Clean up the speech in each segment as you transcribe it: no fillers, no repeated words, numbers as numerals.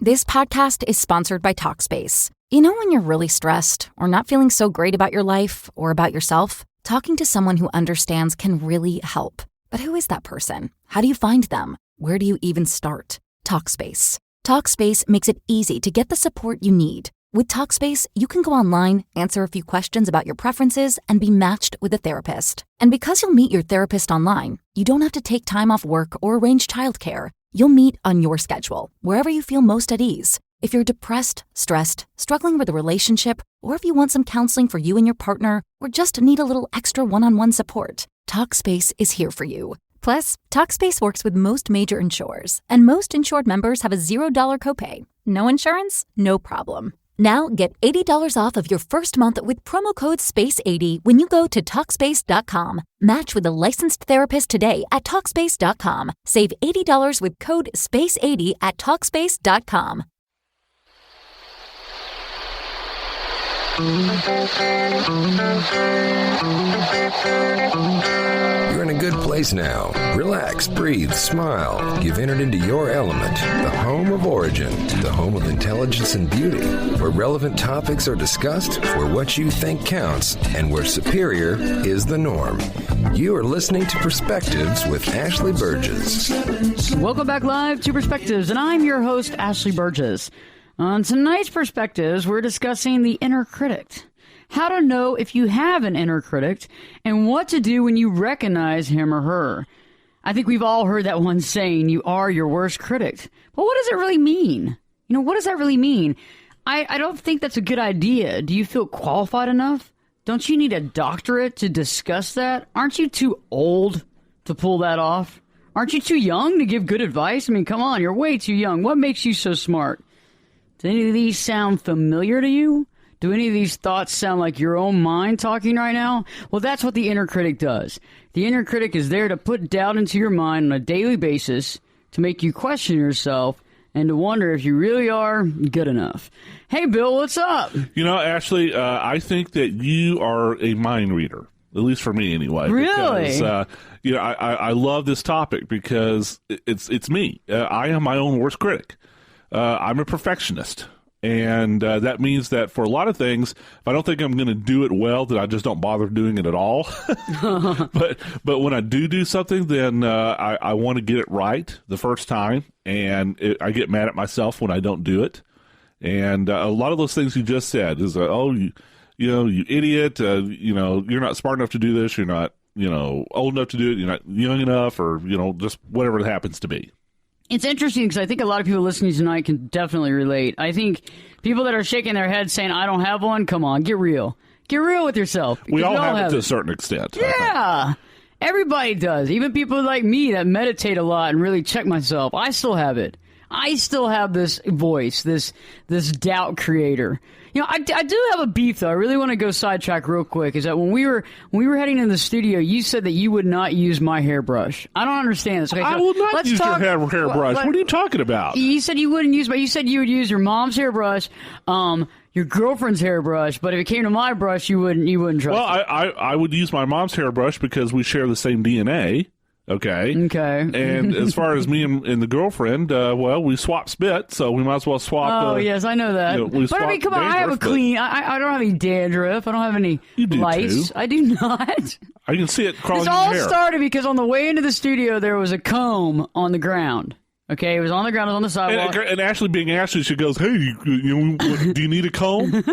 This podcast is sponsored by Talkspace. You know when you're really stressed or not feeling so great about your life or about yourself? Talking to someone who understands can really help. But who is that person? How do you find them? Where do you even start? Talkspace. Talkspace makes it easy to get the support you need. With Talkspace, you can go online, answer a few questions about your preferences, and be matched with a therapist. And because you'll meet your therapist online, you don't have to take time off work or arrange childcare. You'll meet on your schedule, wherever you feel most at ease. If you're depressed, stressed, struggling with a relationship, or if you want some counseling for you and your partner, or just need a little extra one-on-one support, Talkspace is here for you. Plus, Talkspace works with most major insurers, and most insured members have a $0 copay. No insurance? No problem. Now get $80 off of your first month with promo code SPACE80 when you go to Talkspace.com. Match with a licensed therapist today at Talkspace.com. Save $80 with code SPACE80 at Talkspace.com. You're in a good place now. Relax, breathe, smile. You've entered into your element, the home of origin, the home of intelligence and beauty, where relevant topics are discussed, where what you think counts, and where superior is the norm. You are listening to Perspectives with Ashley Burgess. Welcome back live to Perspectives, and I'm your host, Ashley Burgess. On tonight's Perspectives, we're discussing the inner critic. How to know if you have an inner critic and what to do when you recognize him or her. I think we've all heard that one saying, you are your worst critic. But what does it really mean? You know, what does that really mean? I don't think that's a good idea. Do you feel qualified enough? Don't you need a doctorate to discuss that? Aren't you too old to pull that off? Aren't you too young to give good advice? I mean, come on, you're way too young. What makes you so smart? Do any of these sound familiar to you? Do any of these thoughts sound like your own mind talking right now? Well, that's what the inner critic does. The inner critic is there to put doubt into your mind on a daily basis, to make you question yourself, and to wonder if you really are good enough. Hey, Bill, what's up? You know, Ashley, I think that you are a mind reader, at least for me anyway. Really? Because, you know, I love this topic because it's me. I am my own worst critic. I'm a perfectionist. And that means that for a lot of things, if I don't think I'm going to do it well, then I just don't bother doing it at all. But when I do something, then I want to get it right the first time, and I get mad at myself when I don't do it. And a lot of those things you just said is, you idiot, you're not smart enough to do this, you're not, old enough to do it, you're not young enough, or, just whatever it happens to be. It's interesting because I think a lot of people listening tonight can definitely relate. I think people that are shaking their heads saying, I don't have one, come on, get real. Get real with yourself. We all have it to a certain extent. Yeah. Everybody does. Even people like me that meditate a lot and really check myself. I still have it. I still have this voice, this doubt creator. I do have a beef, though. I really want to go sidetrack real quick. Is that when we were heading in the studio, you said that you would not use my hairbrush. I don't understand this. Okay, I will not use your hairbrush. What are you talking about? You said you wouldn't use, but you said you would use your mom's hairbrush, your girlfriend's hairbrush. But if it came to my brush, you wouldn't trust it. Well, I would use my mom's hairbrush because we share the same DNA. Okay. And as far as me and the girlfriend, we swap spit, so we might as well swap. Oh, yes, I know that. But I mean, come on, I have a clean. I don't have any dandruff. I don't have any lice. Too. I do not. I can see it crawling in your hair. This all started because on the way into the studio, there was a comb on the ground. Okay, it was on the ground, it was on the sidewalk. And Ashley, being Ashley, she goes, "Hey, do you need a comb?"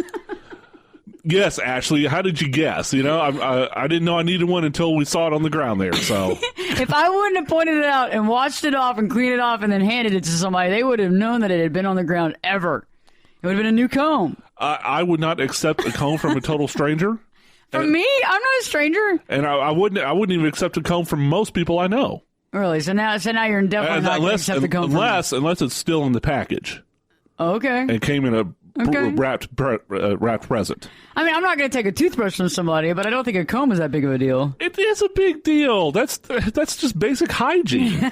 Yes, Ashley. How did you guess? I didn't know I needed one until we saw it on the ground there. So, if I wouldn't have pointed it out and washed it off and cleaned it off and then handed it to somebody, they would have known that it had been on the ground ever. It would have been a new comb. I would not accept a comb from a total stranger. From me, I'm not a stranger. And I wouldn't even accept a comb from most people I know. Really? So now you're definitely not going to accept the comb unless it's still in the package. Okay. And came in a wrapped present. I mean, I'm not going to take a toothbrush from somebody, but I don't think a comb is that big of a deal. It is a big deal. That's just basic hygiene.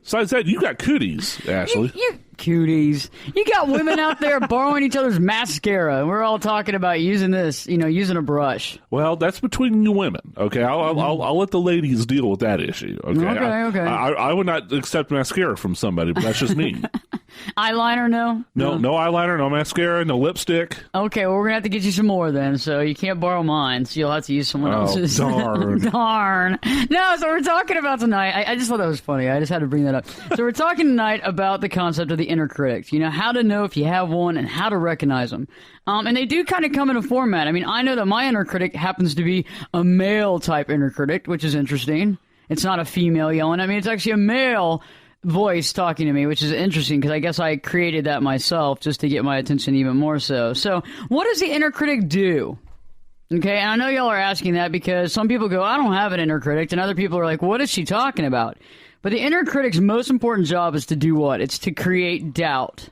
Besides that, you got cooties, Ashley. You cooties. You got women out there borrowing each other's mascara. We're all talking about using this, using a brush. Well, that's between you women, okay? I'll let the ladies deal with that issue, okay? Okay. I would not accept mascara from somebody, but that's just me. Eyeliner, no? No eyeliner, no mascara, no lipstick. Okay, well, we're going to have to get you some more then, so you can't borrow mine, so you'll have to use someone else's. Darn. Darn. No, so we're talking about tonight, I just thought that was funny. I just had to bring that up. So we're talking tonight about the concept of the inner critic. You know, how to know if you have one and how to recognize them. And they do kind of come in a format. I mean, I know that my inner critic happens to be a male-type inner critic, which is interesting. It's not a female yelling at me. It's actually a male voice talking to me, which is interesting because I guess I created that myself just to get my attention even more so. So what does the inner critic do? Okay, and I know y'all are asking that because some people go, I don't have an inner critic, and other people are like, what is she talking about? But the inner critic's most important job is to do what? It's to create doubt.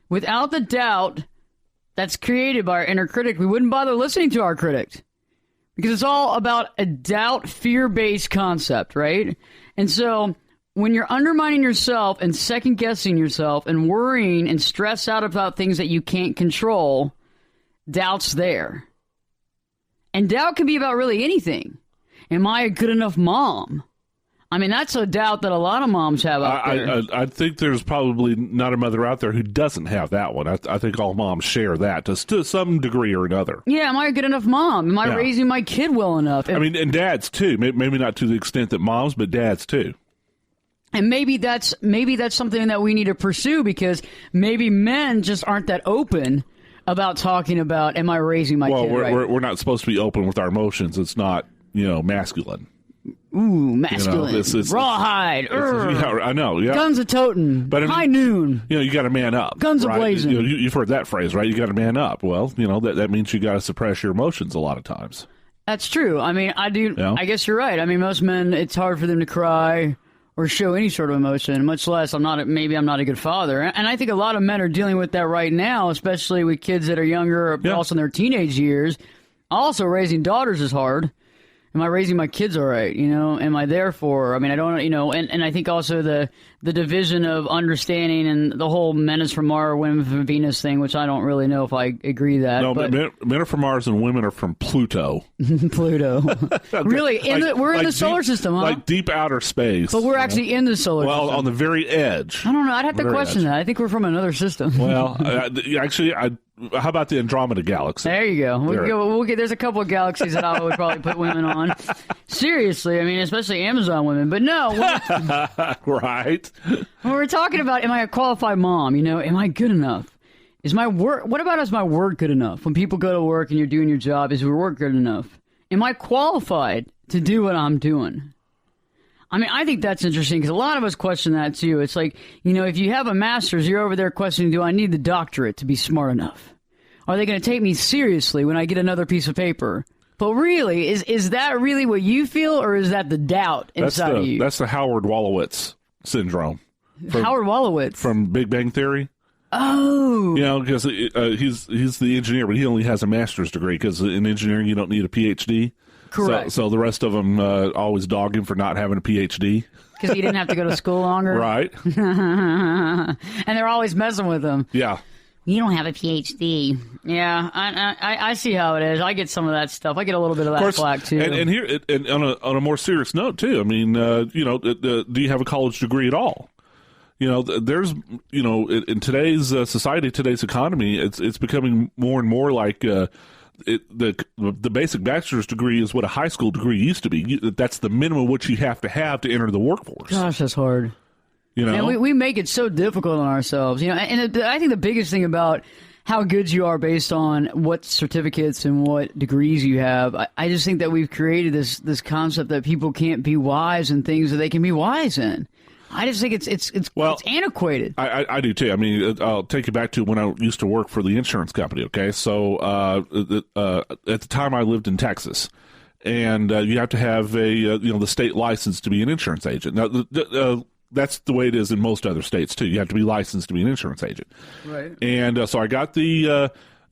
Without the doubt that's created by our inner critic, we wouldn't bother listening to our critic. Because it's all about a doubt, fear-based concept, right? And so when you're undermining yourself and second-guessing yourself and worrying and stressed out about things that you can't control, doubt's there. And doubt can be about really anything. Am I a good enough mom? I mean, that's a doubt that a lot of moms have out there. I think there's probably not a mother out there who doesn't have that one. I think all moms share that to some degree or another. Yeah, am I a good enough mom? Am I raising my kid well enough? I mean, and dads too. Maybe not to the extent that moms, but dads too. And maybe that's something that we need to pursue because maybe men just aren't that open about talking about, am I raising my kid right? We're not supposed to be open with our emotions. It's not, masculine. Ooh, masculine. Rawhide. Yeah, I know. Yeah. Guns a-toting. But high noon. You got to man up. Guns right? a-blazing. You've heard that phrase, right? You got to man up. Well, that means you got to suppress your emotions a lot of times. That's true. I mean, I do. Yeah. I guess you're right. I mean, most men, it's hard for them to cry or show any sort of emotion, much less maybe I'm not a good father. And I think a lot of men are dealing with that right now, especially with kids that are younger, but also in their teenage years. Also, raising daughters is hard. Am I raising my kids all right? Am I there for her? I mean, I don't, and I think also the division of understanding and the whole men is from Mars, women from Venus thing, which I don't really know if I agree that. No, but men are from Mars and women are from Pluto. Pluto. Really? We're in the solar system, huh? Like deep outer space. But we're actually in the solar system. Well, on the very edge. I don't know. I'd have to question that. I think we're from another system. Well, actually, how about the Andromeda Galaxy? There you go. We'll get. There's a couple of galaxies that I would probably put women on. Seriously, I mean, especially Amazon women. But no. Right. When we're talking about, am I a qualified mom? Am I good enough? Is my work? What about is my work good enough? When people go to work and you're doing your job, is your work good enough? Am I qualified to do what I'm doing? I mean, I think that's interesting because a lot of us question that too. It's like, if you have a master's, you're over there questioning, do I need the doctorate to be smart enough? Are they going to take me seriously when I get another piece of paper? But really, is that really what you feel, or is that the doubt inside of you? That's the Howard Wolowitz syndrome. Howard Wolowitz? From Big Bang Theory. Oh. Because he's the engineer, but he only has a master's degree because in engineering you don't need a PhD. Correct. So the rest of them always dog him for not having a PhD. Because he didn't have to go to school longer? Right. And they're always messing with him. Yeah. You don't have a PhD. Yeah, I see how it is. I get some of that stuff. I get a little bit of that flack, too. And here, and on a more serious note, too, I mean, do you have a college degree at all? There's, in today's society, today's economy, it's becoming more and more like the basic bachelor's degree is what a high school degree used to be. That's the minimum which you have to enter the workforce. Gosh, that's hard. And we make it so difficult on ourselves. And I think the biggest thing about how good you are based on what certificates and what degrees you have, I just think that we've created this concept that people can't be wise in things that they can be wise in. I just think it's antiquated. I do too. I mean, I'll take you back to when I used to work for the insurance company. Okay, so at the time I lived in Texas, and you have to have the state license to be an insurance agent. Now, that's the way it is in most other states too. You have to be licensed to be an insurance agent. Right. And so I got the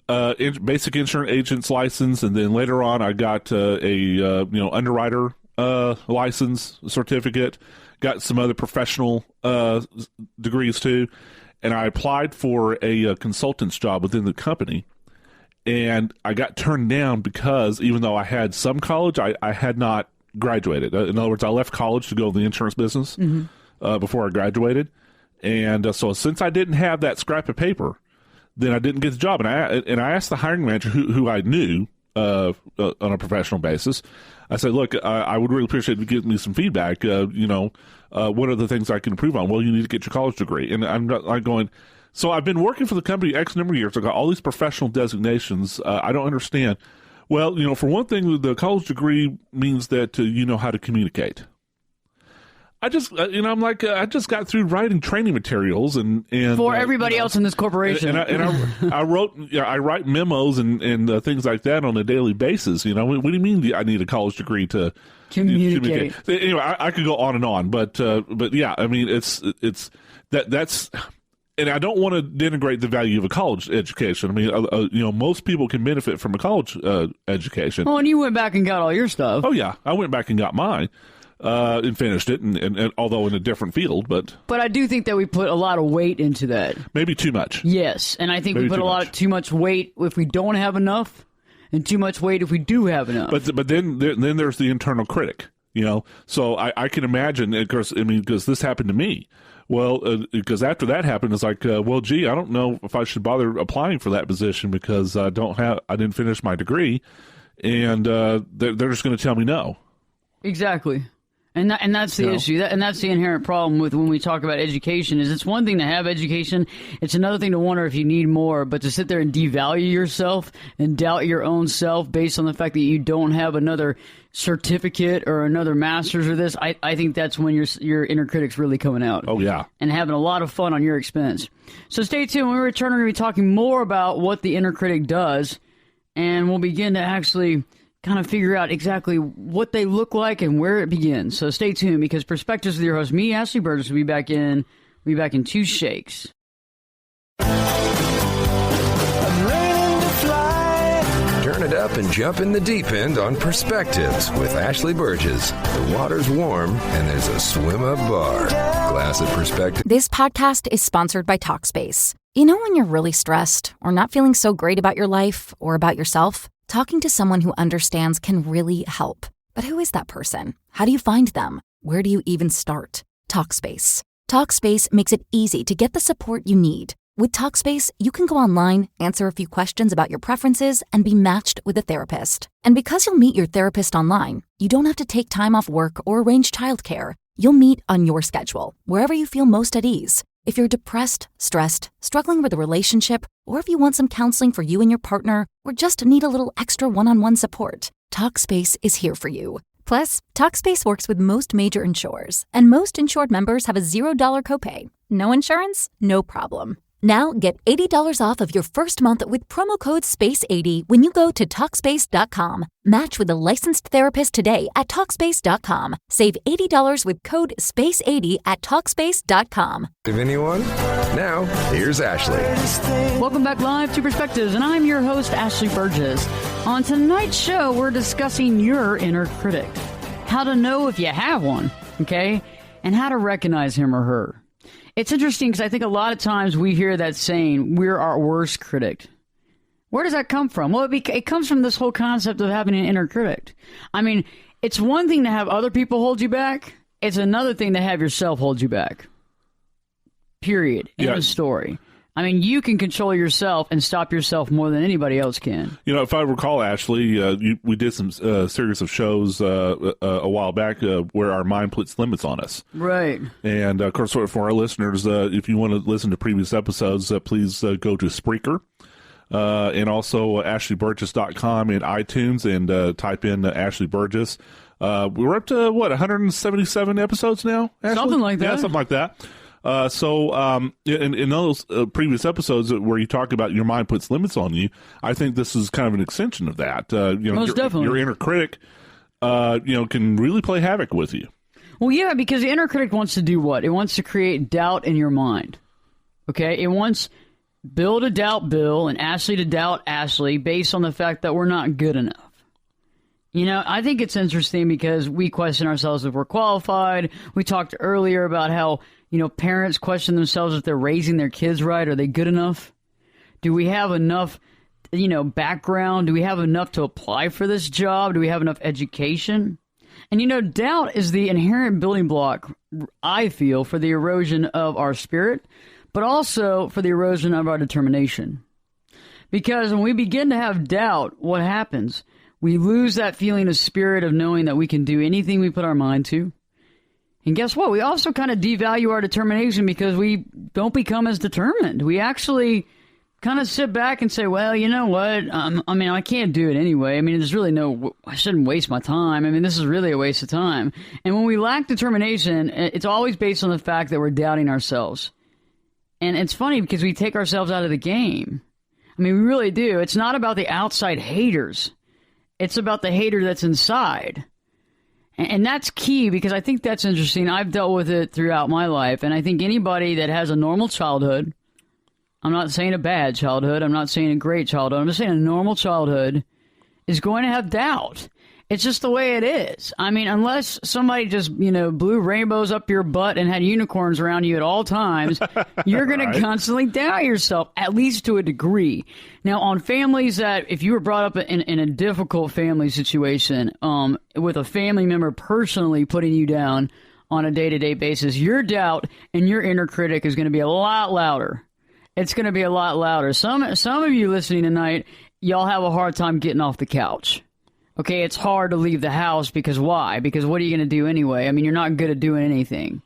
basic insurance agent's license, and then later on I got a underwriter license certificate. Got some other professional degrees too, and I applied for a consultant's job within the company, and I got turned down because even though I had some college, I had not graduated. In other words, I left college to go in the insurance business before I graduated, And so since I didn't have that scrap of paper, then I didn't get the job. And I asked the hiring manager who I knew on a professional basis. I said, look, I would really appreciate you giving me some feedback. What are the things I can improve on? Well, you need to get your college degree. And I'm going, so I've been working for the company X number of years. I've got all these professional designations. I don't understand. Well, for one thing, the college degree means that you know how to communicate. I just, I'm like, I just got through writing training materials and for everybody else in this corporation. And I write memos and things like that on a daily basis. What do you mean I need a college degree to communicate? Anyway, I could go on and on, but yeah, I mean, it's that's. And I don't want to denigrate the value of a college education. I mean, most people can benefit from a college education. Oh, and you went back and got all your stuff. Oh yeah, I went back and got mine. And finished it, and although in a different field, but I do think that we put a lot of weight into that. Maybe too much. Yes, and I think we put too much weight if we don't have enough, and too much weight if we do have enough. But then there's the internal critic, So I can imagine, because this happened to me. Well, because after that happened, it's like, well, gee, I don't know if I should bother applying for that position because I didn't finish my degree, and they're just going to tell me no. Exactly. And that's the issue, and that's the inherent problem with when we talk about education. Is it's one thing to have education, it's another thing to wonder if you need more. But to sit there and devalue yourself and doubt your own self based on the fact that you don't have another certificate or another master's or this, I think that's when your inner critic's really coming out. Oh yeah, and having a lot of fun on your expense. So stay tuned. When we return, we're going to be talking more about what the inner critic does, and we'll begin to actually kind of figure out exactly what they look like and where it begins. So stay tuned, because Perspectives with your host, me, Ashley Burgess, will be back in 2 shakes. Turn it up and jump in the deep end on Perspectives with Ashley Burgess. The water's warm and there's a swim-up bar. Glass of Perspective. This podcast is sponsored by Talkspace. When you're really stressed or not feeling so great about your life or about yourself, talking to someone who understands can really help. But who is that person? How do you find them? Where do you even start? Talkspace. Talkspace makes it easy to get the support you need. With Talkspace, you can go online, answer a few questions about your preferences, and be matched with a therapist. And because you'll meet your therapist online, you don't have to take time off work or arrange childcare. You'll meet on your schedule, wherever you feel most at ease. If you're depressed, stressed, struggling with a relationship, or if you want some counseling for you and your partner, or just need a little extra one-on-one support, Talkspace is here for you. Plus, Talkspace works with most major insurers, and most insured members have a $0 copay. No insurance? No problem. Now get $80 off of your first month with promo code SPACE80 when you go to Talkspace.com. Match with a licensed therapist today at Talkspace.com. Save $80 with code SPACE80 at Talkspace.com. Of anyone? Now, here's Ashley. Welcome back live to Perspectives, and I'm your host, Ashley Burgess. On tonight's show, we're discussing your inner critic. How to know if you have one, okay? And how to recognize him or her. It's interesting because I think a lot of times we hear that saying, we're our worst critic. Where does that come from? Well, it comes from this whole concept of having an inner critic. I mean, it's one thing to have other people hold you back. It's another thing to have yourself hold you back. Period. End of story. I mean, you can control yourself and stop yourself more than anybody else can. If I recall, Ashley, we did some series of shows a while back where our mind puts limits on us. Right. And, of course, for our listeners, if you want to listen to previous episodes, please go to Spreaker and also ashleyburgess.com in iTunes and type in Ashley Burgess. We're up to, 177 episodes now, Ashley? Something like that. Yeah, something like that. In those previous episodes where you talk about your mind puts limits on you, I think this is kind of an extension of that. Most definitely. Your inner critic, can really play havoc with you. Well, yeah, because the inner critic wants to do what? It wants to create doubt in your mind. Okay? It wants Bill to doubt Bill and Ashley to doubt Ashley based on the fact that we're not good enough. I think it's interesting because we question ourselves if we're qualified. We talked earlier about how, parents question themselves if they're raising their kids right. Are they good enough? Do we have enough, background? Do we have enough to apply for this job? Do we have enough education? And doubt is the inherent building block, I feel, for the erosion of our spirit, but also for the erosion of our determination. Because when we begin to have doubt, what happens? We lose that feeling of spirit of knowing that we can do anything we put our mind to. And guess what? We also kind of devalue our determination because we don't become as determined. We actually kind of sit back and say, well, you know what? I can't do it anyway. There's really I shouldn't waste my time. This is really a waste of time. And when we lack determination, it's always based on the fact that we're doubting ourselves. And it's funny because we take ourselves out of the game. We really do. It's not about the outside haters. It's about the hater that's inside. And that's key because I think that's interesting. I've dealt with it throughout my life. And I think anybody that has a normal childhood, I'm not saying a bad childhood, I'm not saying a great childhood, I'm just saying a normal childhood, is going to have doubt. It's just the way it is. Unless somebody just, blew rainbows up your butt and had unicorns around you at all times, you're going to constantly doubt yourself, at least to a degree. Now, on families that, if you were brought up in a difficult family situation, with a family member personally putting you down on a day-to-day basis, your doubt and your inner critic is going to be a lot louder. It's going to be a lot louder. Some of you listening tonight, y'all have a hard time getting off the couch. Okay, it's hard to leave the house because why? Because what are you going to do anyway? You're not good at doing anything.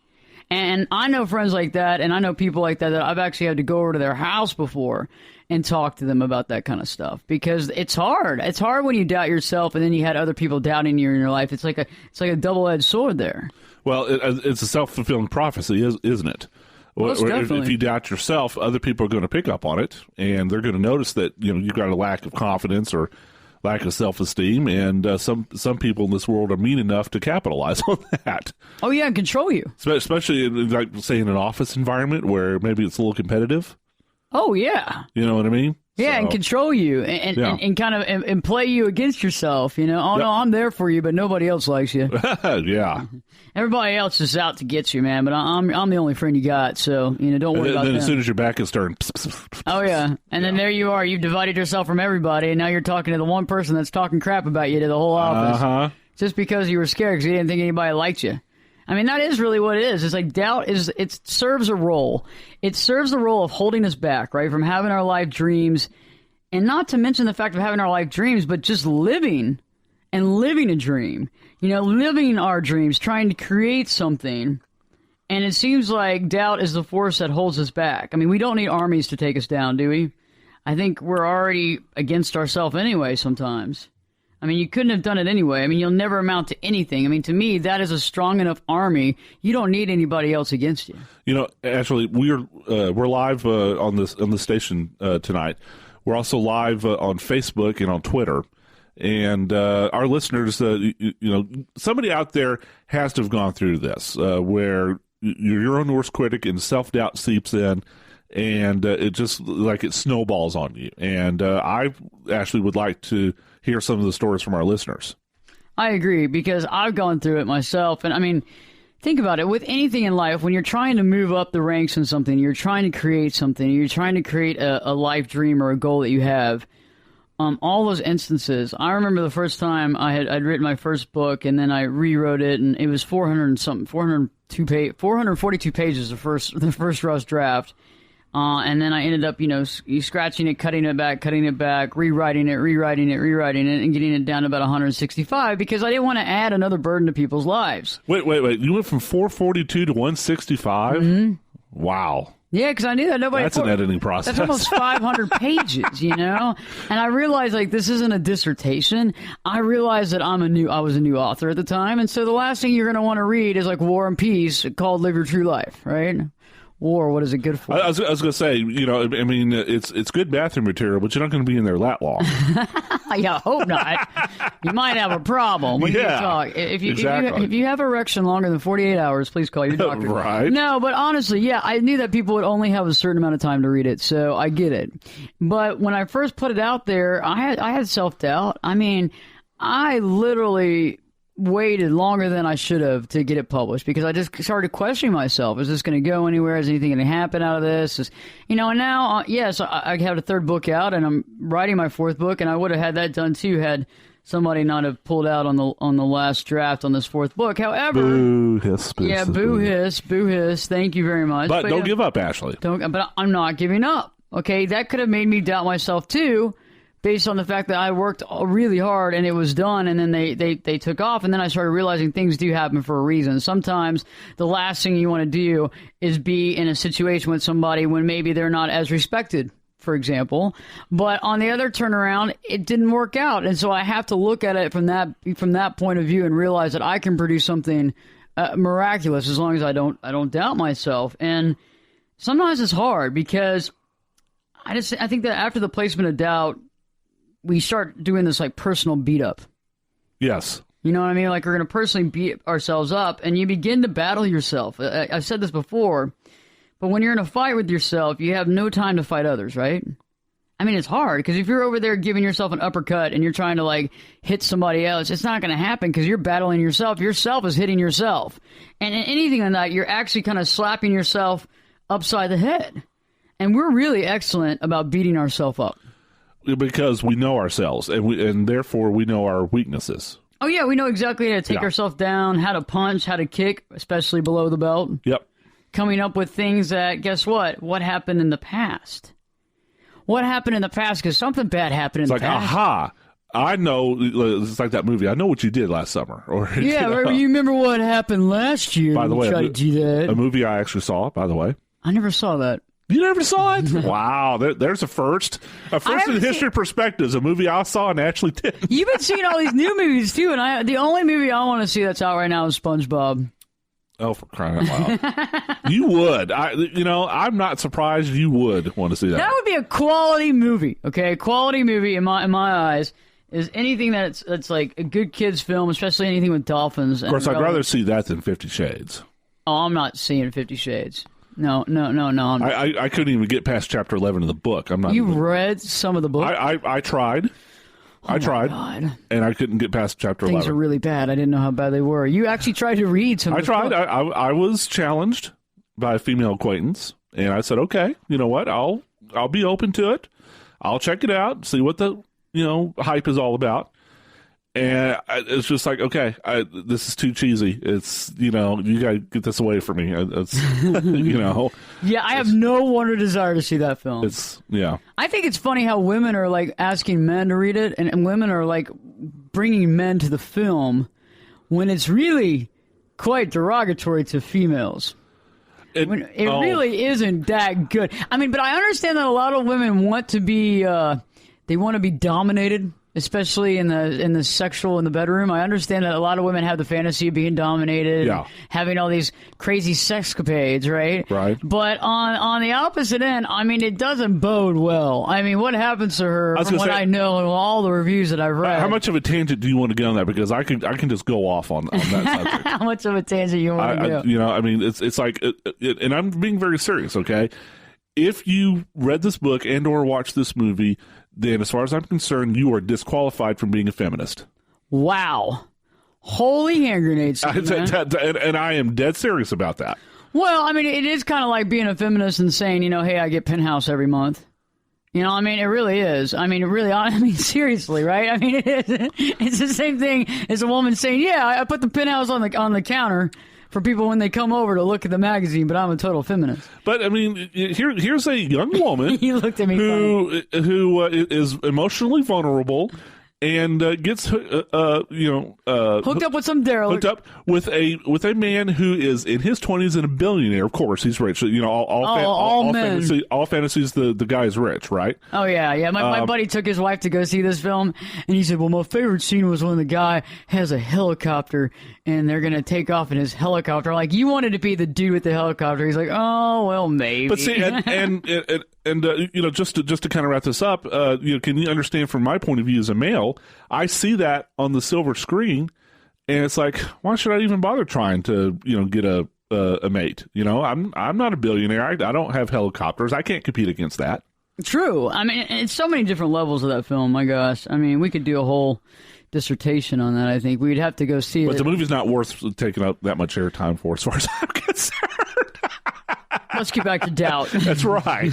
And I know friends like that, and I know people like that I've actually had to go over to their house before and talk to them about that kind of stuff because it's hard. It's hard when you doubt yourself and then you had other people doubting you in your life. It's like a double-edged sword there. Well, it's a self-fulfilling prophecy, isn't it? Most definitely. If you doubt yourself, other people are going to pick up on it, and they're going to notice that you've got a lack of confidence or lack of self-esteem, and some people in this world are mean enough to capitalize on that. Oh, yeah, and control you. Especially, like, say, in an office environment where maybe it's a little competitive. Oh, yeah. You know what I mean? Yeah, and control you and kind of and play you against yourself, No, I'm there for you, but nobody else likes you. Yeah. Everybody else is out to get you, man, but I'm the only friend you got, so, don't worry about that. Then as soon as your back is turned. Oh, yeah. And then there you are. You've divided yourself from everybody, and now you're talking to the one person that's talking crap about you to the whole office. Uh-huh. Just because you were scared because you didn't think anybody liked you. That is really what it is. It's like doubt it serves a role. It serves the role of holding us back, right, from having our life dreams, and not to mention the fact of having our life dreams, but just living a dream, living our dreams, trying to create something. And it seems like doubt is the force that holds us back. We don't need armies to take us down, do we? I think we're already against ourselves anyway sometimes. You couldn't have done it anyway. You'll never amount to anything. To me, that is a strong enough army. You don't need anybody else against you. Actually, we're live on the station tonight. We're also live on Facebook and on Twitter. And our listeners, somebody out there has to have gone through this, where you're your own worst critic and self-doubt seeps in, and it just like it snowballs on you. And I actually would like to hear some of the stories from our listeners. I agree, because I've gone through it myself. And think about it. With anything in life, when you're trying to move up the ranks in something, you're trying to create something, you're trying to create a life dream or a goal that you have, all those instances. I remember the first time I'd written my first book, and then I rewrote it, and it was 442 pages, the first rough draft. And then I ended up, scratching it, cutting it back, rewriting it, and getting it down to about 165 because I didn't want to add another burden to people's lives. Wait. You went from 442 to 165? Mm-hmm. Wow. Yeah, because I knew that nobody... That's an editing process. That's almost 500 pages, And I realized, this isn't a dissertation. I realized that I was a new author at the time, and so the last thing you're going to want to read is, War and Peace, called Live Your True Life, right? War, what is it good for? I was going to say, it's good bathroom material, but you're not going to be in there that long. Yeah, I hope not. You might have a problem when you talk. If you have erection longer than 48 hours, please call your doctor. Right. No, but honestly, yeah, I knew that people would only have a certain amount of time to read it, so I get it. But when I first put it out there, I had self-doubt. I literally waited longer than I should have to get it published because I just started questioning myself. Is this going to go anywhere? Is anything going to happen out of this? And now, yes, I have a third book out and I'm writing my fourth book, and I would have had that done too had somebody not have pulled out on the last draft on this fourth book. However, boo hiss. Yeah, boo hiss. Thank you very much. But don't give up, Ashley. But I'm not giving up. Okay, that could have made me doubt myself too, based on the fact that I worked really hard and it was done, and then they took off, and then I started realizing things do happen for a reason. Sometimes the last thing you want to do is be in a situation with somebody when maybe they're not as respected, for example. But on the other turnaround, it didn't work out, and so I have to look at it from that point of view and realize that I can produce something miraculous as long as I don't doubt myself. And sometimes it's hard because I think that after the placement of doubt, we start doing this like personal beat up. Yes. You know what I mean? Like we're going to personally beat ourselves up, and you begin to battle yourself. I've said this before, but when you're in a fight with yourself, you have no time to fight others, right? I mean, it's hard because if you're over there giving yourself an uppercut and you're trying to like hit somebody else, it's not going to happen because you're battling yourself. Yourself is hitting yourself. And in anything like that, you're actually kind of slapping yourself upside the head. And we're really excellent about beating ourselves up. Because we know ourselves, and therefore we know our weaknesses. Oh, yeah, we know exactly how to take ourselves down, how to punch, how to kick, especially below the belt. Yep. Coming up with things that, guess what? What happened in the past? What happened in the past? Because something bad happened in the past. It's like, aha, I know. It's like that movie. I know what you did last summer. Or yeah, you remember what happened last year. By the way, try to do that. A movie I actually saw, by the way. I never saw that. You never saw it? Wow, there's a first. A first in history perspectives, a movie I saw and actually didn't. You've been seeing all these new movies, too, and the only movie I want to see that's out right now is SpongeBob. Oh, for crying out loud. You would. I'm not surprised you would want to see that. That would be a quality movie, okay? A quality movie in my eyes is anything that's like a good kid's film, especially anything with dolphins. Of course, I'd rather see that than 50 Shades. Oh, I'm not seeing 50 Shades. No. I couldn't even get past chapter 11 of the book. I'm not. You read some of the book? I tried. I tried, God. And I couldn't get past chapter 11. Things are really bad. I didn't know how bad they were. You actually tried to read some of the tried. book. I was challenged by a female acquaintance, and I said, okay, you know what? I'll be open to it. I'll check it out, see what the hype is all about. And it's just like, okay, this is too cheesy. It's, you got to get this away from me. It's, Yeah, I have no want or desire to see that film. I think it's funny how women are, like, asking men to read it, and women are, like, bringing men to the film when it's really quite derogatory to females. It really isn't that good. I mean, but I understand that a lot of women want to be, they want to be dominated. Especially in the sexual in the bedroom. I understand that a lot of women have the fantasy of being dominated, having all these crazy sexcapades, right? Right. But on the opposite end, I mean, it doesn't bode well. I mean, what happens to her from what I know and all the reviews that I've read? How much of a tangent do you want to get on that? Because I can just go off on that subject. How much of a tangent you want to go? I mean, it's like, and I'm being very serious, okay? If you read this book and or watched this movie, then as far as I'm concerned, you are disqualified from being a feminist. Wow. Holy hand grenades. And I am dead serious about that. Well, I mean, it is kind of like being a feminist and saying, hey, I get Penthouse every month. I mean, it really is. I mean, seriously, right? I mean, it is. It's the same thing as a woman saying, yeah, I put the Penthouse on the counter for people when they come over to look at the magazine, but I'm a total feminist. But I mean, here's a young woman you looked at me who is emotionally vulnerable and gets hooked up with some derelict, hooked up with a man who is in his 20s and a billionaire. Of course, he's rich. All fantasies. The guy is rich, right? Oh yeah. My buddy took his wife to go see this film, and he said, "Well, my favorite scene was when the guy has a helicopter, and they're gonna take off in his helicopter." Like, you wanted to be the dude with the helicopter. He's like, "Oh well, maybe." But see, and just to kind of wrap this up, can you understand from my point of view as a male? I see that on the silver screen, and it's like, why should I even bother trying to, get a mate? I'm not a billionaire. I don't have helicopters. I can't compete against that. True. I mean, it's so many different levels of that film. My gosh. I mean, we could do a whole dissertation on that. I think we'd have to go see it. But the movie's not worth taking up that much airtime for, as far as I'm concerned. let's get back to doubt. That's right.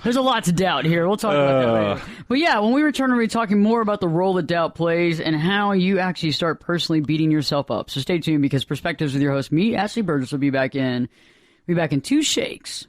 There's a lot to doubt here. We'll talk about that later. But yeah, when we return, we'll be talking more about the role that doubt plays and how you actually start personally beating yourself up. So stay tuned, because Perspectives with your host, me, Ashley Burgess, will be back in 2 shakes.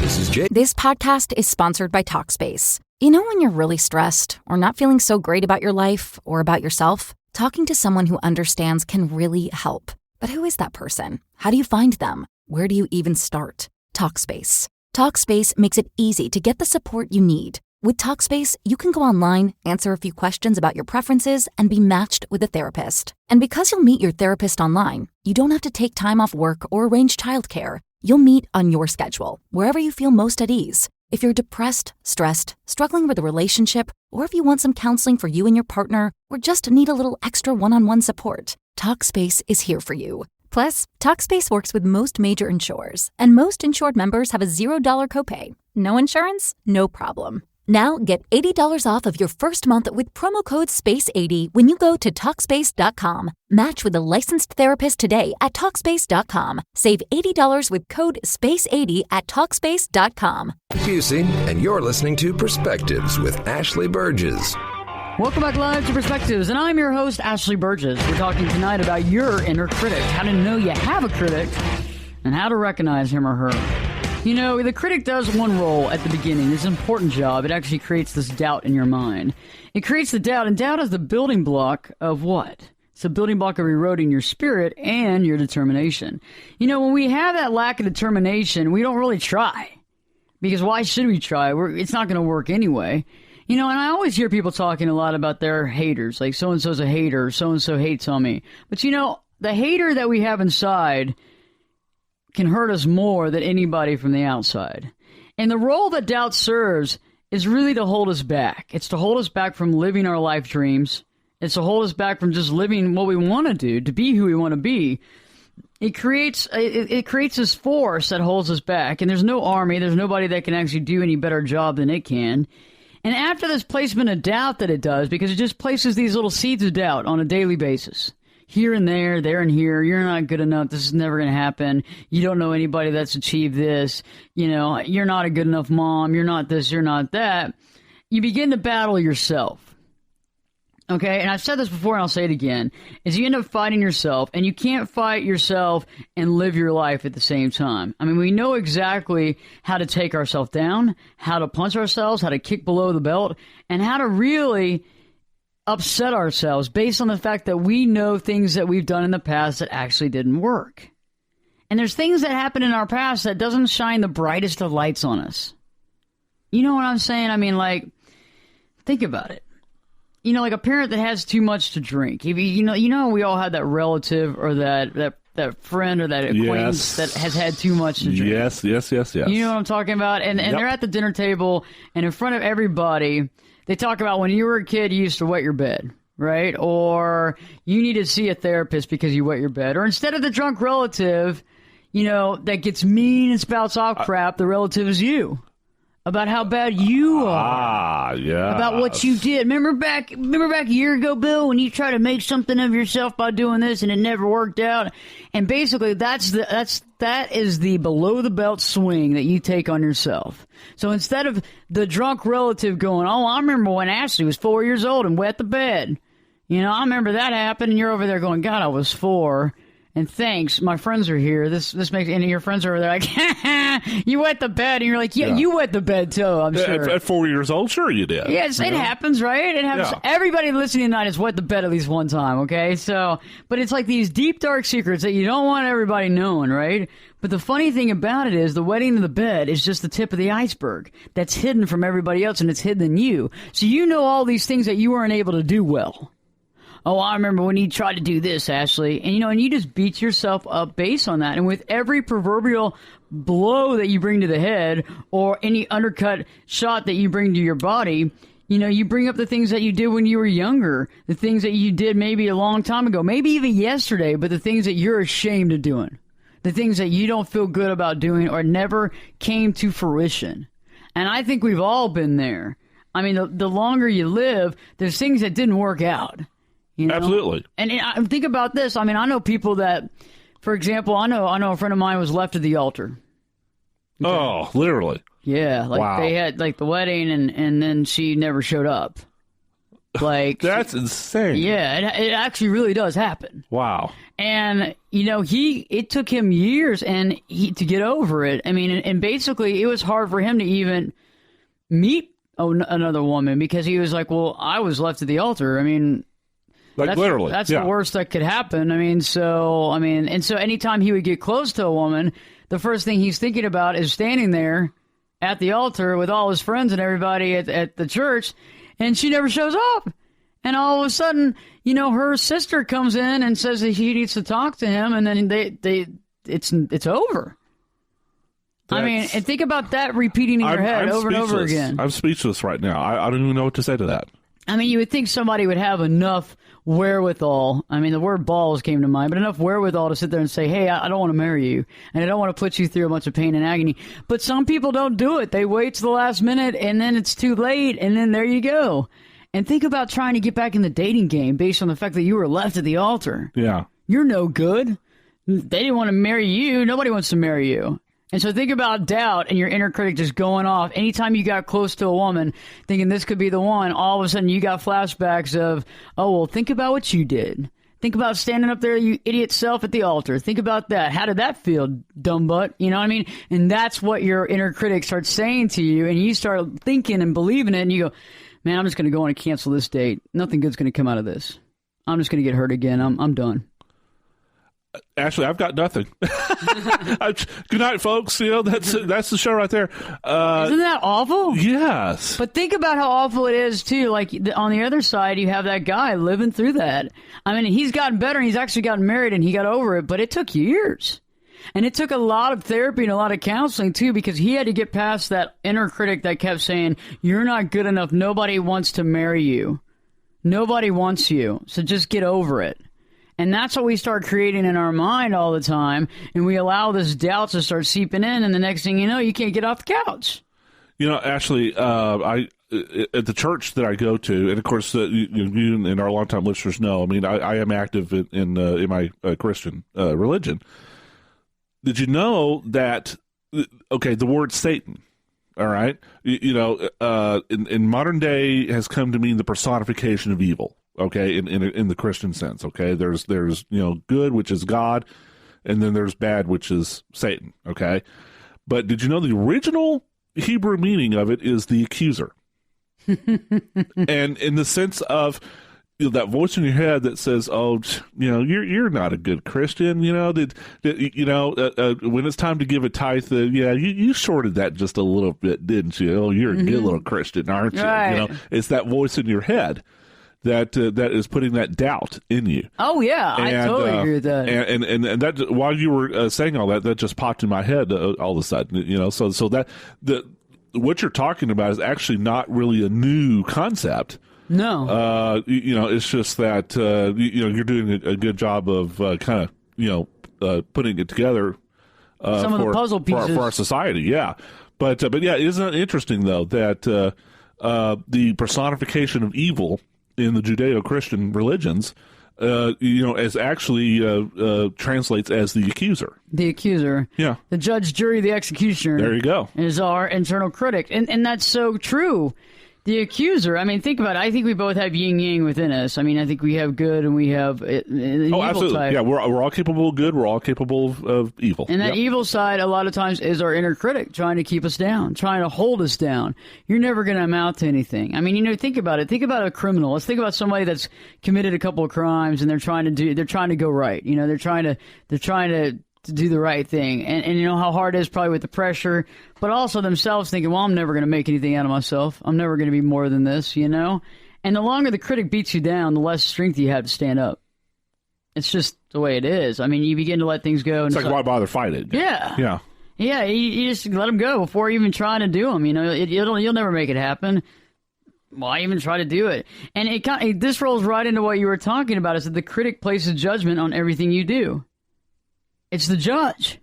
This is Jay. This podcast is sponsored by Talkspace. You know, when you're really stressed or not feeling so great about your life or about yourself, talking to someone who understands can really help. But who is that person? How do you find them? Where do you even start? Talkspace. Talkspace makes it easy to get the support you need. With Talkspace, you can go online, answer a few questions about your preferences, and be matched with a therapist. And because you'll meet your therapist online, you don't have to take time off work or arrange childcare. You'll meet on your schedule, wherever you feel most at ease. If you're depressed, stressed, struggling with a relationship, or if you want some counseling for you and your partner, or just need a little extra one-on-one support, Talkspace is here for you. Plus, Talkspace works with most major insurers, and most insured members have a $0 copay. No insurance? No problem. Now get $80 off of your first month with promo code SPACE80 when you go to Talkspace.com. Match with a licensed therapist today at Talkspace.com. Save $80 with code SPACE80 at Talkspace.com. Busey, and you're listening to Perspectives with Ashley Burgess. Welcome back live to Perspectives, and I'm your host, Ashley Burgess. We're talking tonight about your inner critic, how to know you have a critic, and how to recognize him or her. You know, the critic does one role at the beginning. It's an important job. It actually creates this doubt in your mind. It creates the doubt, and doubt is the building block of what? It's the building block of eroding your spirit and your determination. You know, when we have that lack of determination, we don't really try. Because why should we try? It's not going to work anyway. You know, and I always hear people talking a lot about their haters, like so-and-so's a hater, so-and-so hates on me. But you know, the hater that we have inside can hurt us more than anybody from the outside. And the role that doubt serves is really to hold us back. It's to hold us back from living our life dreams. It's to hold us back from just living what we want to do, to be who we want to be. It creates this force that holds us back. And there's no army, there's nobody that can actually do any better job than it can. And after this placement of doubt that it does, because it just places these little seeds of doubt on a daily basis. Here and there and here, you're not good enough, this is never going to happen, you don't know anybody that's achieved this, you know, you're not a good enough mom, you're not this, you're not that. You begin to battle yourself. Okay, and I've said this before and I'll say it again, is you end up fighting yourself, and you can't fight yourself and live your life at the same time. I mean, we know exactly how to take ourselves down, how to punch ourselves, how to kick below the belt, and how to really upset ourselves based on the fact that we know things that we've done in the past that actually didn't work. And there's things that happen in our past that doesn't shine the brightest of lights on us. You know what I'm saying? I mean, like, think about it. You know, like a parent that has too much to drink. You know, we all have that relative or that friend or that acquaintance that has had too much to drink. Yes. You know what I'm talking about? And they're at the dinner table, and in front of everybody, they talk about when you were a kid, you used to wet your bed, right? Or you need to see a therapist because you wet your bed. Or instead of the drunk relative, you know, that gets mean and spouts off crap, the relative is you. About how bad you are. Yeah. About what you did. Remember back a year ago, Bill, when you tried to make something of yourself by doing this and it never worked out? And basically that is the below the belt swing that you take on yourself. So instead of the drunk relative going, oh, I remember when Ashley was 4 years old and wet the bed. You know, I remember that happened, and you're over there going, God, I was 4. And thanks, my friends are here. This makes, and your friends are over there like, you wet the bed, and you're like, yeah, you wet the bed too. I'm sure. At 4 years old, sure you did. Yes, it happens, right? It happens. Yeah. Everybody listening tonight has wet the bed at least one time. Okay, so, but it's like these deep dark secrets that you don't want everybody knowing, right? But the funny thing about it is the wetting of the bed is just the tip of the iceberg that's hidden from everybody else, and it's hidden in you. So you know all these things that you weren't able to do well. Oh, I remember when you tried to do this, Ashley. And, you know, and you just beat yourself up based on that. And with every proverbial blow that you bring to the head or any undercut shot that you bring to your body, you know, you bring up the things that you did when you were younger, the things that you did maybe a long time ago, maybe even yesterday, but the things that you're ashamed of doing, the things that you don't feel good about doing or never came to fruition. And I think we've all been there. I mean, the longer you live, there's things that didn't work out. You know? Absolutely. And think about this. I mean, I know people that, for example, I know a friend of mine was left at the altar. Okay. Oh, literally. Yeah, like wow. They had like the wedding, and then she never showed up. Like that's insane. Yeah, it actually really does happen. Wow. And it took him years to get over it. I mean, and basically it was hard for him to even meet another woman because he was like, well, I was left at the altar. I mean, like literally, that's the worst that could happen. I mean, so anytime he would get close to a woman, the first thing he's thinking about is standing there at the altar with all his friends and everybody at the church, and she never shows up. And all of a sudden, her sister comes in and says that he needs to talk to him, and then it's over. I mean, and think about that repeating in your head over and over again. I'm speechless right now. I don't even know what to say to that. I mean, you would think somebody would have enough wherewithal. I mean, the word balls came to mind, but enough wherewithal to sit there and say, hey, I don't want to marry you, and I don't want to put you through a bunch of pain and agony. But some people don't do it. They wait to the last minute, and then it's too late, and then there you go. And think about trying to get back in the dating game based on the fact that you were left at the altar. Yeah. You're no good. They didn't want to marry you. Nobody wants to marry you. And so think about doubt and your inner critic just going off. Anytime you got close to a woman thinking this could be the one, all of a sudden you got flashbacks of, oh, well, think about what you did. Think about standing up there, you idiot self, at the altar. Think about that. How did that feel, dumb butt? You know what I mean? And that's what your inner critic starts saying to you. And you start thinking and believing it. And you go, man, I'm just going to go on and cancel this date. Nothing good's going to come out of this. I'm just going to get hurt again. I'm done. Ashley, I've got nothing. Good night, folks. That's the show right there. Isn't that awful? Yes. But think about how awful it is, too. Like, on the other side, you have that guy living through that. I mean, he's gotten better, and he's actually gotten married, and he got over it, but it took years. And it took a lot of therapy and a lot of counseling, too, because he had to get past that inner critic that kept saying, you're not good enough. Nobody wants to marry you. Nobody wants you. So just get over it. And that's what we start creating in our mind all the time. And we allow this doubt to start seeping in. And the next thing you know, you can't get off the couch. Ashley, I at the church that I go to, and of course, you and our longtime listeners know, I mean, I am active in my Christian religion. Did you know that, the word Satan, all right, in modern day has come to mean the personification of evil. Okay, in the Christian sense, okay, there's good, which is God, and then there's bad, which is Satan. Okay, but did you know the original Hebrew meaning of it is the accuser, and in the sense of that voice in your head that says, "Oh, you're not a good Christian." When it's time to give a tithe, you shorted that just a little bit, didn't you? Oh, you're a good little Christian, aren't you? Right. It's that voice in your head that is putting that doubt in you. Oh yeah, I totally agree with that. And that, while you were saying all that just popped in my head all of a sudden. So that what you're talking about is actually not really a new concept. No. It's just that you're doing a good job of putting it together. Some of the puzzle pieces for our society. Yeah, but yeah, isn't it interesting though that the personification of evil in the Judeo-Christian religions, as actually translates as the accuser. The accuser. Yeah. The judge, jury, the executioner. There you go. Is our internal critic. And that's so true. The accuser, I mean, think about it. I think we both have yin-yang within us. I mean, I think we have good and we have evil absolutely. type. Yeah, we're all capable of good. We're all capable of evil. And that evil side, a lot of times, is our inner critic trying to keep us down, trying to hold us down. You're never going to amount to anything. I mean, think about it. Think about a criminal. Let's think about somebody that's committed a couple of crimes and they're trying to go right. They're trying to do the right thing. And you know how hard it is probably with the pressure, but also themselves thinking, well, I'm never going to make anything out of myself. I'm never going to be more than this, And the longer the critic beats you down, the less strength you have to stand up. It's just the way it is. I mean, you begin to let things go. It's like, why bother fighting? Yeah. Yeah. Yeah, you just let them go before even trying to do them. You'll never make it happen. Why even try to do it? And this rolls right into what you were talking about, is that the critic places judgment on everything you do. It's the judge.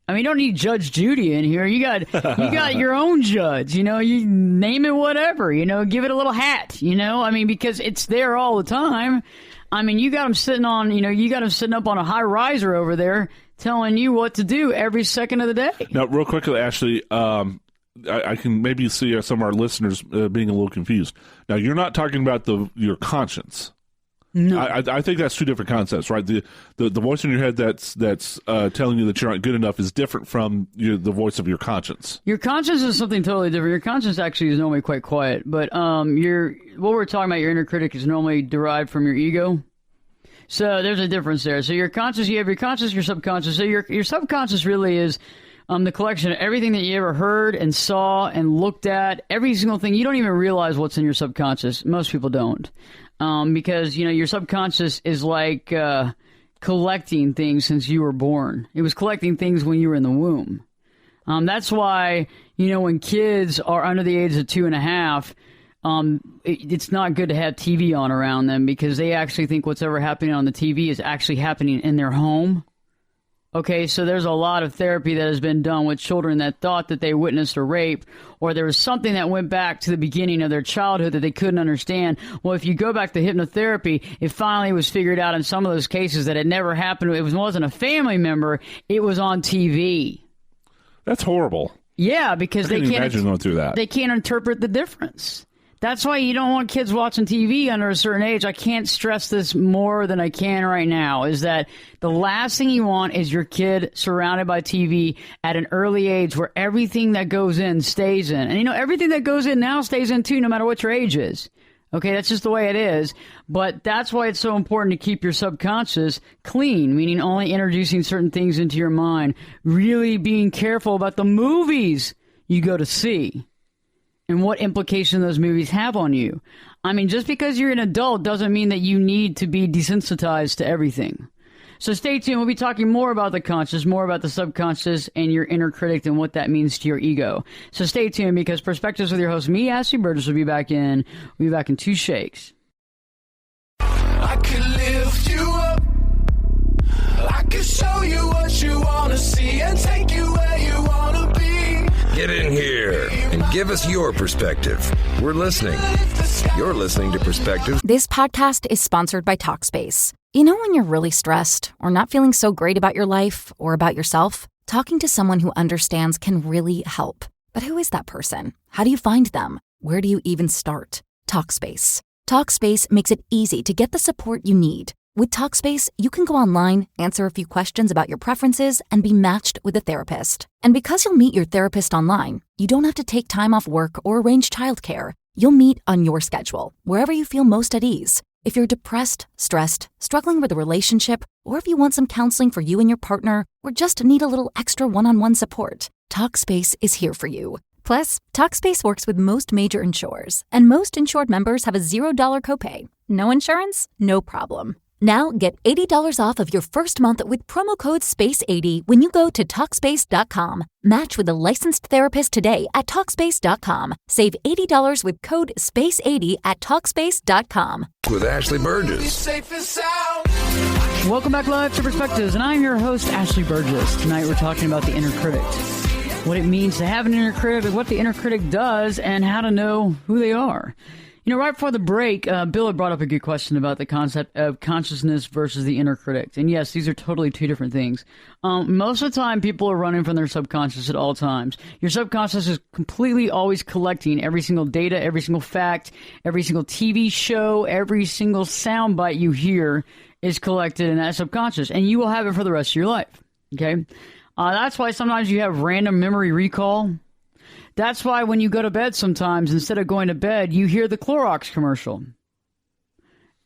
I mean, you don't need Judge Judy in here. You got your own judge. You name it whatever. Give it a little hat. I mean, because it's there all the time. I mean, you got them sitting up on a high riser over there telling you what to do every second of the day. Now, real quickly, Ashley, I can maybe see some of our listeners being a little confused. Now, you're not talking about your conscience. No. I think that's two different concepts, right? The voice in your head that's telling you that you're not good enough is different from the voice of your conscience. Your conscience is something totally different. Your conscience actually is normally quite quiet, but what we're talking about, your inner critic, is normally derived from your ego. So there's a difference there. So your conscious, you have your conscious, your subconscious. So your subconscious really is the collection of everything that you ever heard and saw and looked at, every single thing. You don't even realize what's in your subconscious. Most people don't. Because, your subconscious is like collecting things since you were born. It was collecting things when you were in the womb. That's why, when kids are under the age of 2.5, it's not good to have TV on around them because they actually think what's ever happening on the TV is actually happening in their home. Okay, so there's a lot of therapy that has been done with children that thought that they witnessed a rape, or there was something that went back to the beginning of their childhood that they couldn't understand. Well, if you go back to hypnotherapy, it finally was figured out in some of those cases that it never happened. It wasn't a family member. It was on TV. That's horrible. Yeah, because I can't imagine going through that. They can't interpret the difference. That's why you don't want kids watching TV under a certain age. I can't stress this more than I can right now, is that the last thing you want is your kid surrounded by TV at an early age where everything that goes in stays in. And, everything that goes in now stays in, too, no matter what your age is. Okay, that's just the way it is. But that's why it's so important to keep your subconscious clean, meaning only introducing certain things into your mind, really being careful about the movies you go to see and what implication those movies have on you. I mean, just because you're an adult doesn't mean that you need to be desensitized to everything. So stay tuned. We'll be talking more about the conscious, more about the subconscious and your inner critic and what that means to your ego. So stay tuned, because Perspectives with your host, me, Ashley Burgess, will be back in 2 shakes. I can lift you up. I can show you what you want to see and take you where you want to be. Get in here and give us your perspective. We're listening. You're listening to Perspectives. This podcast is sponsored by Talkspace. When you're really stressed or not feeling so great about your life or about yourself, talking to someone who understands can really help. But who is that person? How do you find them? Where do you even start? Talkspace. Talkspace makes it easy to get the support you need. With Talkspace, you can go online, answer a few questions about your preferences, and be matched with a therapist. And because you'll meet your therapist online, you don't have to take time off work or arrange childcare. You'll meet on your schedule, wherever you feel most at ease. If you're depressed, stressed, struggling with a relationship, or if you want some counseling for you and your partner, or just need a little extra one-on-one support, Talkspace is here for you. Plus, Talkspace works with most major insurers, and most insured members have a $0 copay. No insurance? No problem. Now get $80 off of your first month with promo code SPACE80 when you go to Talkspace.com. Match with a licensed therapist today at Talkspace.com. Save $80 with code SPACE80 at Talkspace.com. With Ashley Burgess. Safe and sound. Welcome back live to Perspectives, and I'm your host, Ashley Burgess. Tonight we're talking about the inner critic, what it means to have an inner critic, what the inner critic does, and how to know who they are. Right before the break, Bill had brought up a good question about the concept of consciousness versus the inner critic. And yes, these are totally two different things. Most of the time, people are running from their subconscious at all times. Your subconscious is completely always collecting every single data, every single fact, every single TV show, every single sound bite you hear is collected in that subconscious. And you will have it for the rest of your life. Okay? That's why sometimes you have random memory recall. That's why when you go to bed sometimes, instead of going to bed, you hear the Clorox commercial.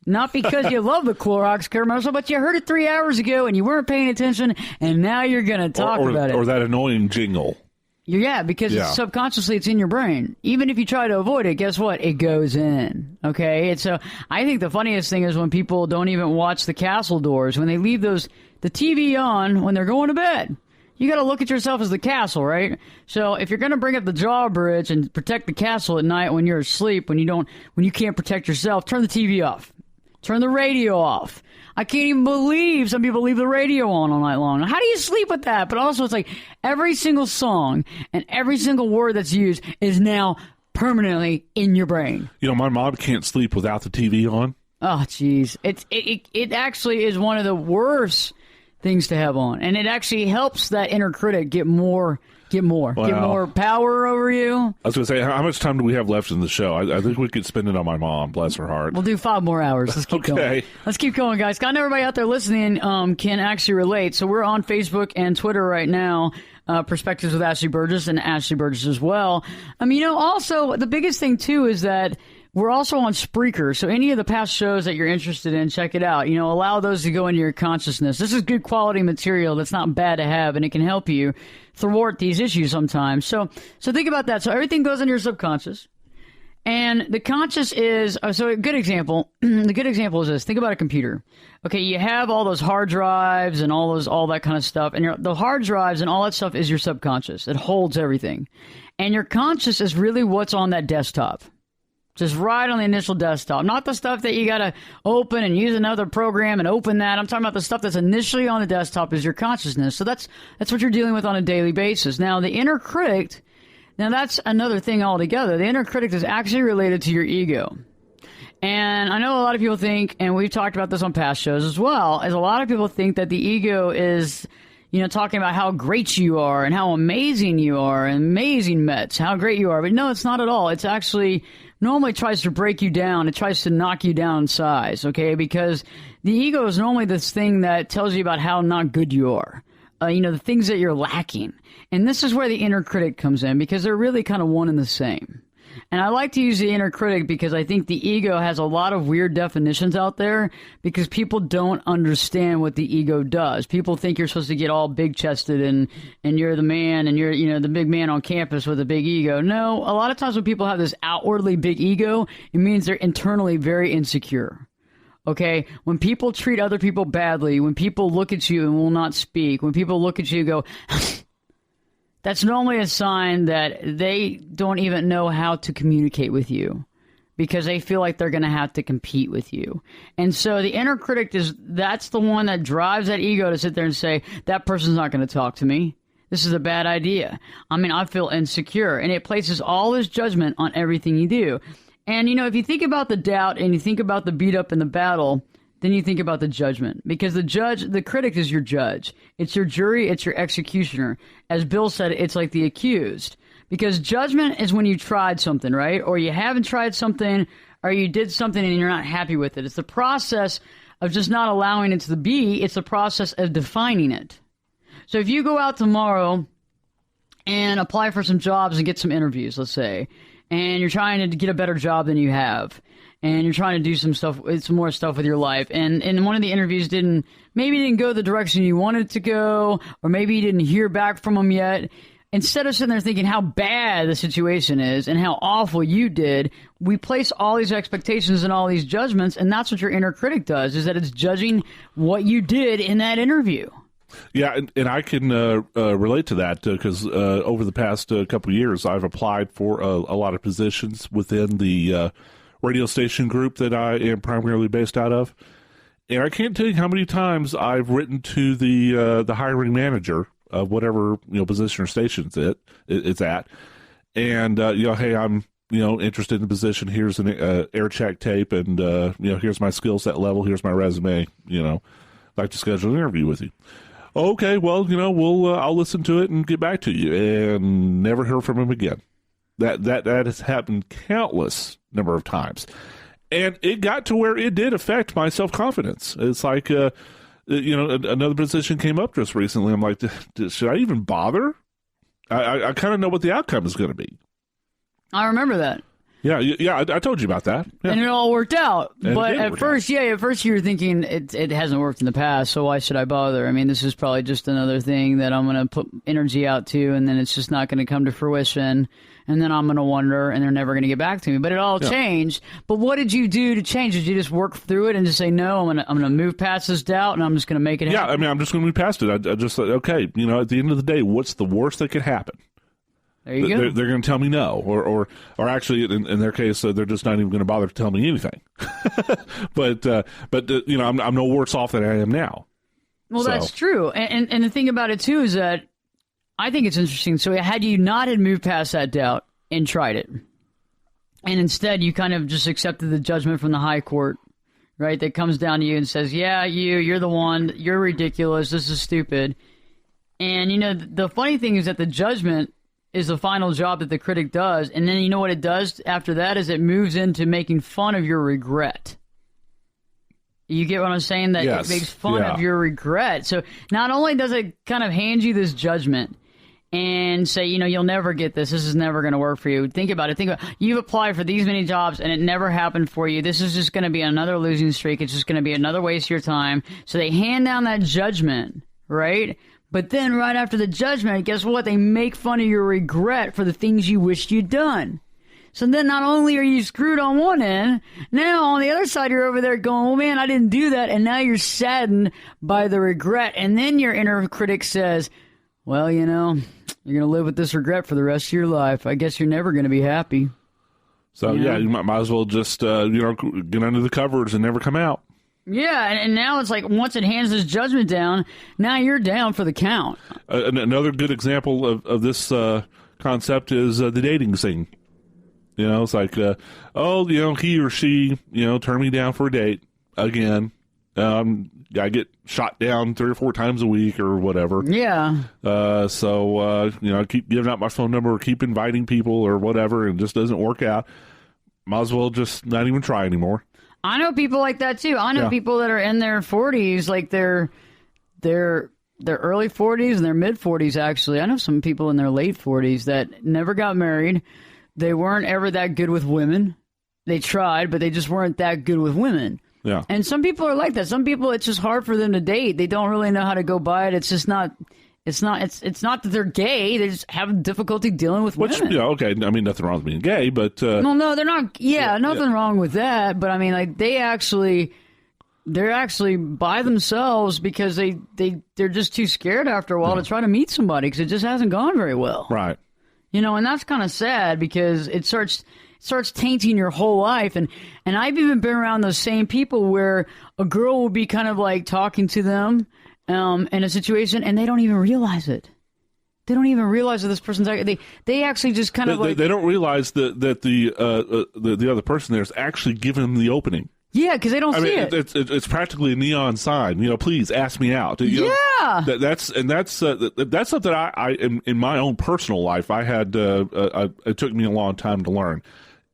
Not because you love the Clorox commercial, but you heard it 3 hours ago and you weren't paying attention, and now you're going to talk about it. Or that annoying jingle. Yeah, because subconsciously it's in your brain. Even if you try to avoid it, guess what? It goes in. Okay? And so I think the funniest thing is when people don't even watch the castle doors, when they leave the TV on when they're going to bed. You got to look at yourself as the castle, right? So if you're going to bring up the drawbridge and protect the castle at night when you're asleep, when you can't protect yourself, turn the TV off. Turn the radio off. I can't even believe some people leave the radio on all night long. How do you sleep with that? But also it's like every single song and every single word that's used is now permanently in your brain. My mom can't sleep without the TV on. Oh, geez. It actually is one of the worst things to have on. And it actually helps that inner critic get more power over you. I was going to say, how much time do we have left in the show? I think we could spend it on my mom, bless her heart. We'll do 5 more hours. Let's keep going. Let's keep going, guys. I know everybody out there listening can actually relate. So we're on Facebook and Twitter right now, Perspectives with Ashley Burgess and Ashley Burgess as well. Also, the biggest thing, too, is that we're also on Spreaker, so any of the past shows that you're interested in, check it out. Allow those to go into your consciousness. This is good quality material that's not bad to have, and it can help you thwart these issues sometimes. So think about that. So everything goes into your subconscious, and the conscious is so a good example. The good example is this: think about a computer. Okay, you have all those hard drives and all that kind of stuff, and the hard drives and all that stuff is your subconscious. It holds everything, and your conscious is really what's on that desktop. Just right on the initial desktop. Not the stuff that you got to open and use another program and open that. I'm talking about the stuff that's initially on the desktop is your consciousness. So that's what you're dealing with on a daily basis. Now, the inner critic, that's another thing altogether. The inner critic is actually related to your ego. And I know a lot of people think, and we've talked about this on past shows as well, is a lot of people think that the ego is, talking about how great you are and how amazing you are and amazing Mets, how great you are. But no, it's not at all. It's actually normally tries to break you down. It tries to knock you down in size, okay? Because the ego is normally this thing that tells you about how not good you are, the things that you're lacking. And this is where the inner critic comes in, because they're really kind of one and the same. And I like to use the inner critic because I think the ego has a lot of weird definitions out there because people don't understand what the ego does. People think you're supposed to get all big-chested and you're the man and you're, the big man on campus with a big ego. No, a lot of times when people have this outwardly big ego, it means they're internally very insecure. Okay? When people treat other people badly, when people look at you and will not speak, when people look at you and go... That's normally a sign that they don't even know how to communicate with you because they feel like they're going to have to compete with you. And so the inner critic that's the one that drives that ego to sit there and say, that person's not going to talk to me. This is a bad idea. I feel insecure. And it places all this judgment on everything you do. And, if you think about the doubt and you think about the beat up in the battle, then you think about the judgment, because the critic is your judge. It's your jury. It's your executioner. As Bill said, it's like the accused, because judgment is when you tried something, right? Or you haven't tried something, or you did something and you're not happy with it. It's the process of just not allowing it to be. It's the process of defining it. So if you go out tomorrow and apply for some jobs and get some interviews, let's say, and you're trying to get a better job than you have, and you're trying to do some more stuff with your life, and one of the interviews didn't go the direction you wanted it to go, or maybe you didn't hear back from them yet. Instead of sitting there thinking how bad the situation is and how awful you did, we place all these expectations and all these judgments, and that's what your inner critic does, is that it's judging what you did in that interview. Yeah, and I can relate to that because over the past couple of years, I've applied for a lot of positions within the radio station group that I am primarily based out of. And I can't tell you how many times I've written to the hiring manager of whatever position or station it's at, and hey, I'm interested in the position. Here's an air check tape, and here's my skill set level. Here's my resume. Like to schedule an interview with you. Okay, well, I'll listen to it and get back to you, and never hear from him again. That has happened countless number of times, and it got to where it did affect my self-confidence. It's like, another position came up just recently. I'm like, should I even bother? I kind of know what the outcome is going to be. I remember that. Yeah, I told you about that. Yeah. And it all worked out. And but at first you were thinking it hasn't worked in the past, so why should I bother? This is probably just another thing that I'm going to put energy out to, and then it's just not going to come to fruition. And then I'm going to wonder, and they're never going to get back to me. But it all changed. But what did you do to change? Did you just work through it and just say, no, I'm going to move past this doubt, and I'm just going to make it happen? Yeah, I'm just going to move past it. I just thought, okay, at the end of the day, what's the worst that could happen? There you go. They're going to tell me no, or actually, in their case, they're just not even going to bother to tell me anything. but I'm no worse off than I am now. Well, that's true. And the thing about it too is that I think it's interesting. So had you not had moved past that doubt and tried it, and instead you kind of just accepted the judgment from the high court, right, that comes down to you and says, yeah, you're the one, you're ridiculous, this is stupid. And, the funny thing is that the judgment is the final job that the critic does. And then you know what it does after that is it moves into making fun of your regret. You get what I'm saying? That yes. It makes fun of your regret. So not only does it kind of hand you this judgment and say, you'll never get this. This is never going to work for you. Think about it. You've applied for these many jobs and it never happened for you. This is just going to be another losing streak. It's just going to be another waste of your time. So they hand down that judgment, right? But then right after the judgment, guess what? They make fun of your regret for the things you wished you'd done. So then not only are you screwed on one end, now on the other side you're over there going, oh man, I didn't do that. And now you're saddened by the regret. And then your inner critic says, well, you're going to live with this regret for the rest of your life. I guess you're never going to be happy. So, you might as well just, get under the covers and never come out. Yeah, and now it's like once it hands this judgment down, now you're down for the count. Another good example of this concept is the dating scene. It's like, he or she, turned me down for a date again. I get shot down 3 or 4 times a week or whatever. Yeah. So I keep giving out my phone number or keep inviting people or whatever, and it just doesn't work out. Might as well just not even try anymore. I know people like that too. I know people that are in their 40s, like their early 40s and their mid 40s. Actually, I know some people in their late 40s that never got married. They weren't ever that good with women. They tried, but they just weren't that good with women. Yeah. And some people are like that. Some people, it's just hard for them to date. They don't really know how to go by it. It's just not. It's not that they're gay. They just have difficulty dealing with women. Okay. I mean, nothing wrong with being gay, but no, they're not. Yeah, nothing wrong with that. But I mean, like they're actually by themselves because they're just too scared after a while to try to meet somebody because it just hasn't gone very well. Right. And that's kind of sad because it starts tainting your whole life. And I've even been around those same people where a girl will be kind of like talking to them in a situation and they don't even realize it. They don't even realize that this person's they actually just kind of like they don't realize that the other person there is actually giving them the opening. Yeah, because they don't see it. It's practically a neon sign. Please ask me out. That's something I in my own personal life I had. It took me a long time to learn.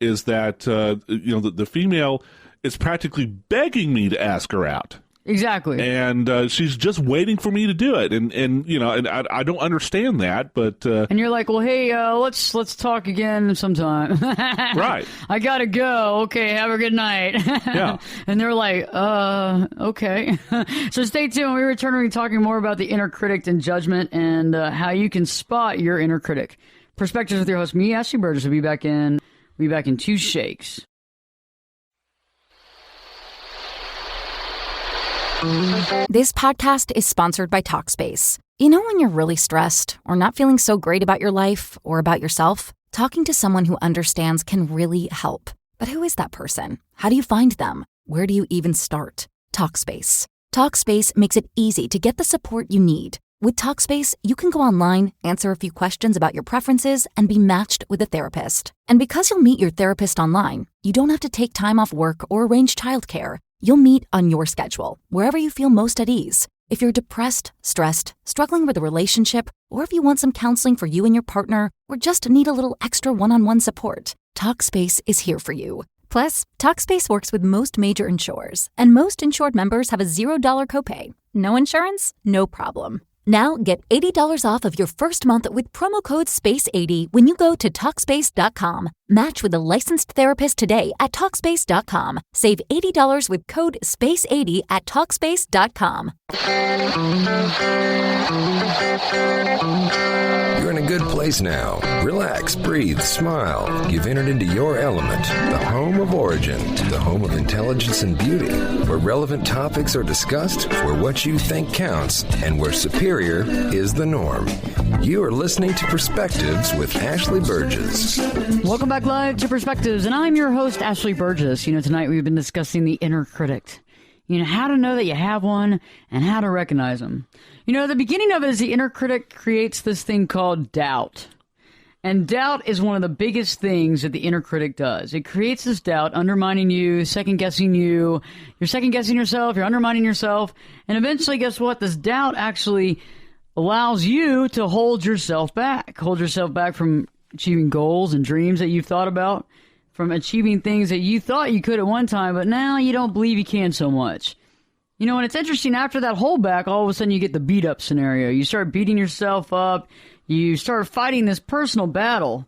Is that the female is practically begging me to ask her out. Exactly. And she's just waiting for me to do it. And I don't understand that, but and you're like, well, hey, let's talk again sometime. Right. I gotta go. Okay, have a good night. Yeah. And they're like, okay. So stay tuned. When we return, we'll be talking more about the inner critic and judgment and how you can spot your inner critic. Perspectives with your host, me, Ashley Burgess, will be back in 2 shakes. This podcast is sponsored by Talkspace. When you're really stressed or not feeling so great about your life or about yourself, talking to someone who understands can really help. But who is that person? How do you find them? Where do you even start? Talkspace. Talkspace makes it easy to get the support you need. With Talkspace, you can go online, answer a few questions about your preferences, and be matched with a therapist. And because you'll meet your therapist online, you don't have to take time off work or arrange childcare. You'll meet on your schedule, wherever you feel most at ease. If you're depressed, stressed, struggling with a relationship, or if you want some counseling for you and your partner, or just need a little extra one-on-one support, Talkspace is here for you. Plus, Talkspace works with most major insurers, and most insured members have a $0 copay. No insurance? No problem. Now get $80 off of your first month with promo code SPACE80 when you go to Talkspace.com. Match with a licensed therapist today at Talkspace.com. Save $80 with code SPACE80 at Talkspace.com. You're in a good place now. Relax, breathe, smile. You've entered into your element, the home of origin, the home of intelligence and beauty, where relevant topics are discussed, where what you think counts, and where superior is the norm. You are listening to Perspectives with Ashley Burgess. Welcome back live to Perspectives, and I'm your host, Ashley Burgess. Tonight we've been discussing the inner critic. How to know that you have one and how to recognize them. The beginning of it is the inner critic creates this thing called doubt. And doubt is one of the biggest things that the inner critic does. It creates this doubt, undermining you, second-guessing you. You're second-guessing yourself, you're undermining yourself. And eventually, guess what? This doubt actually allows you to hold yourself back. Hold yourself back from achieving goals and dreams that you've thought about, from achieving things that you thought you could at one time, but now you don't believe you can so much. You know, and it's interesting, after that holdback, all of a sudden you get the beat-up scenario. You start beating yourself up. You start fighting this personal battle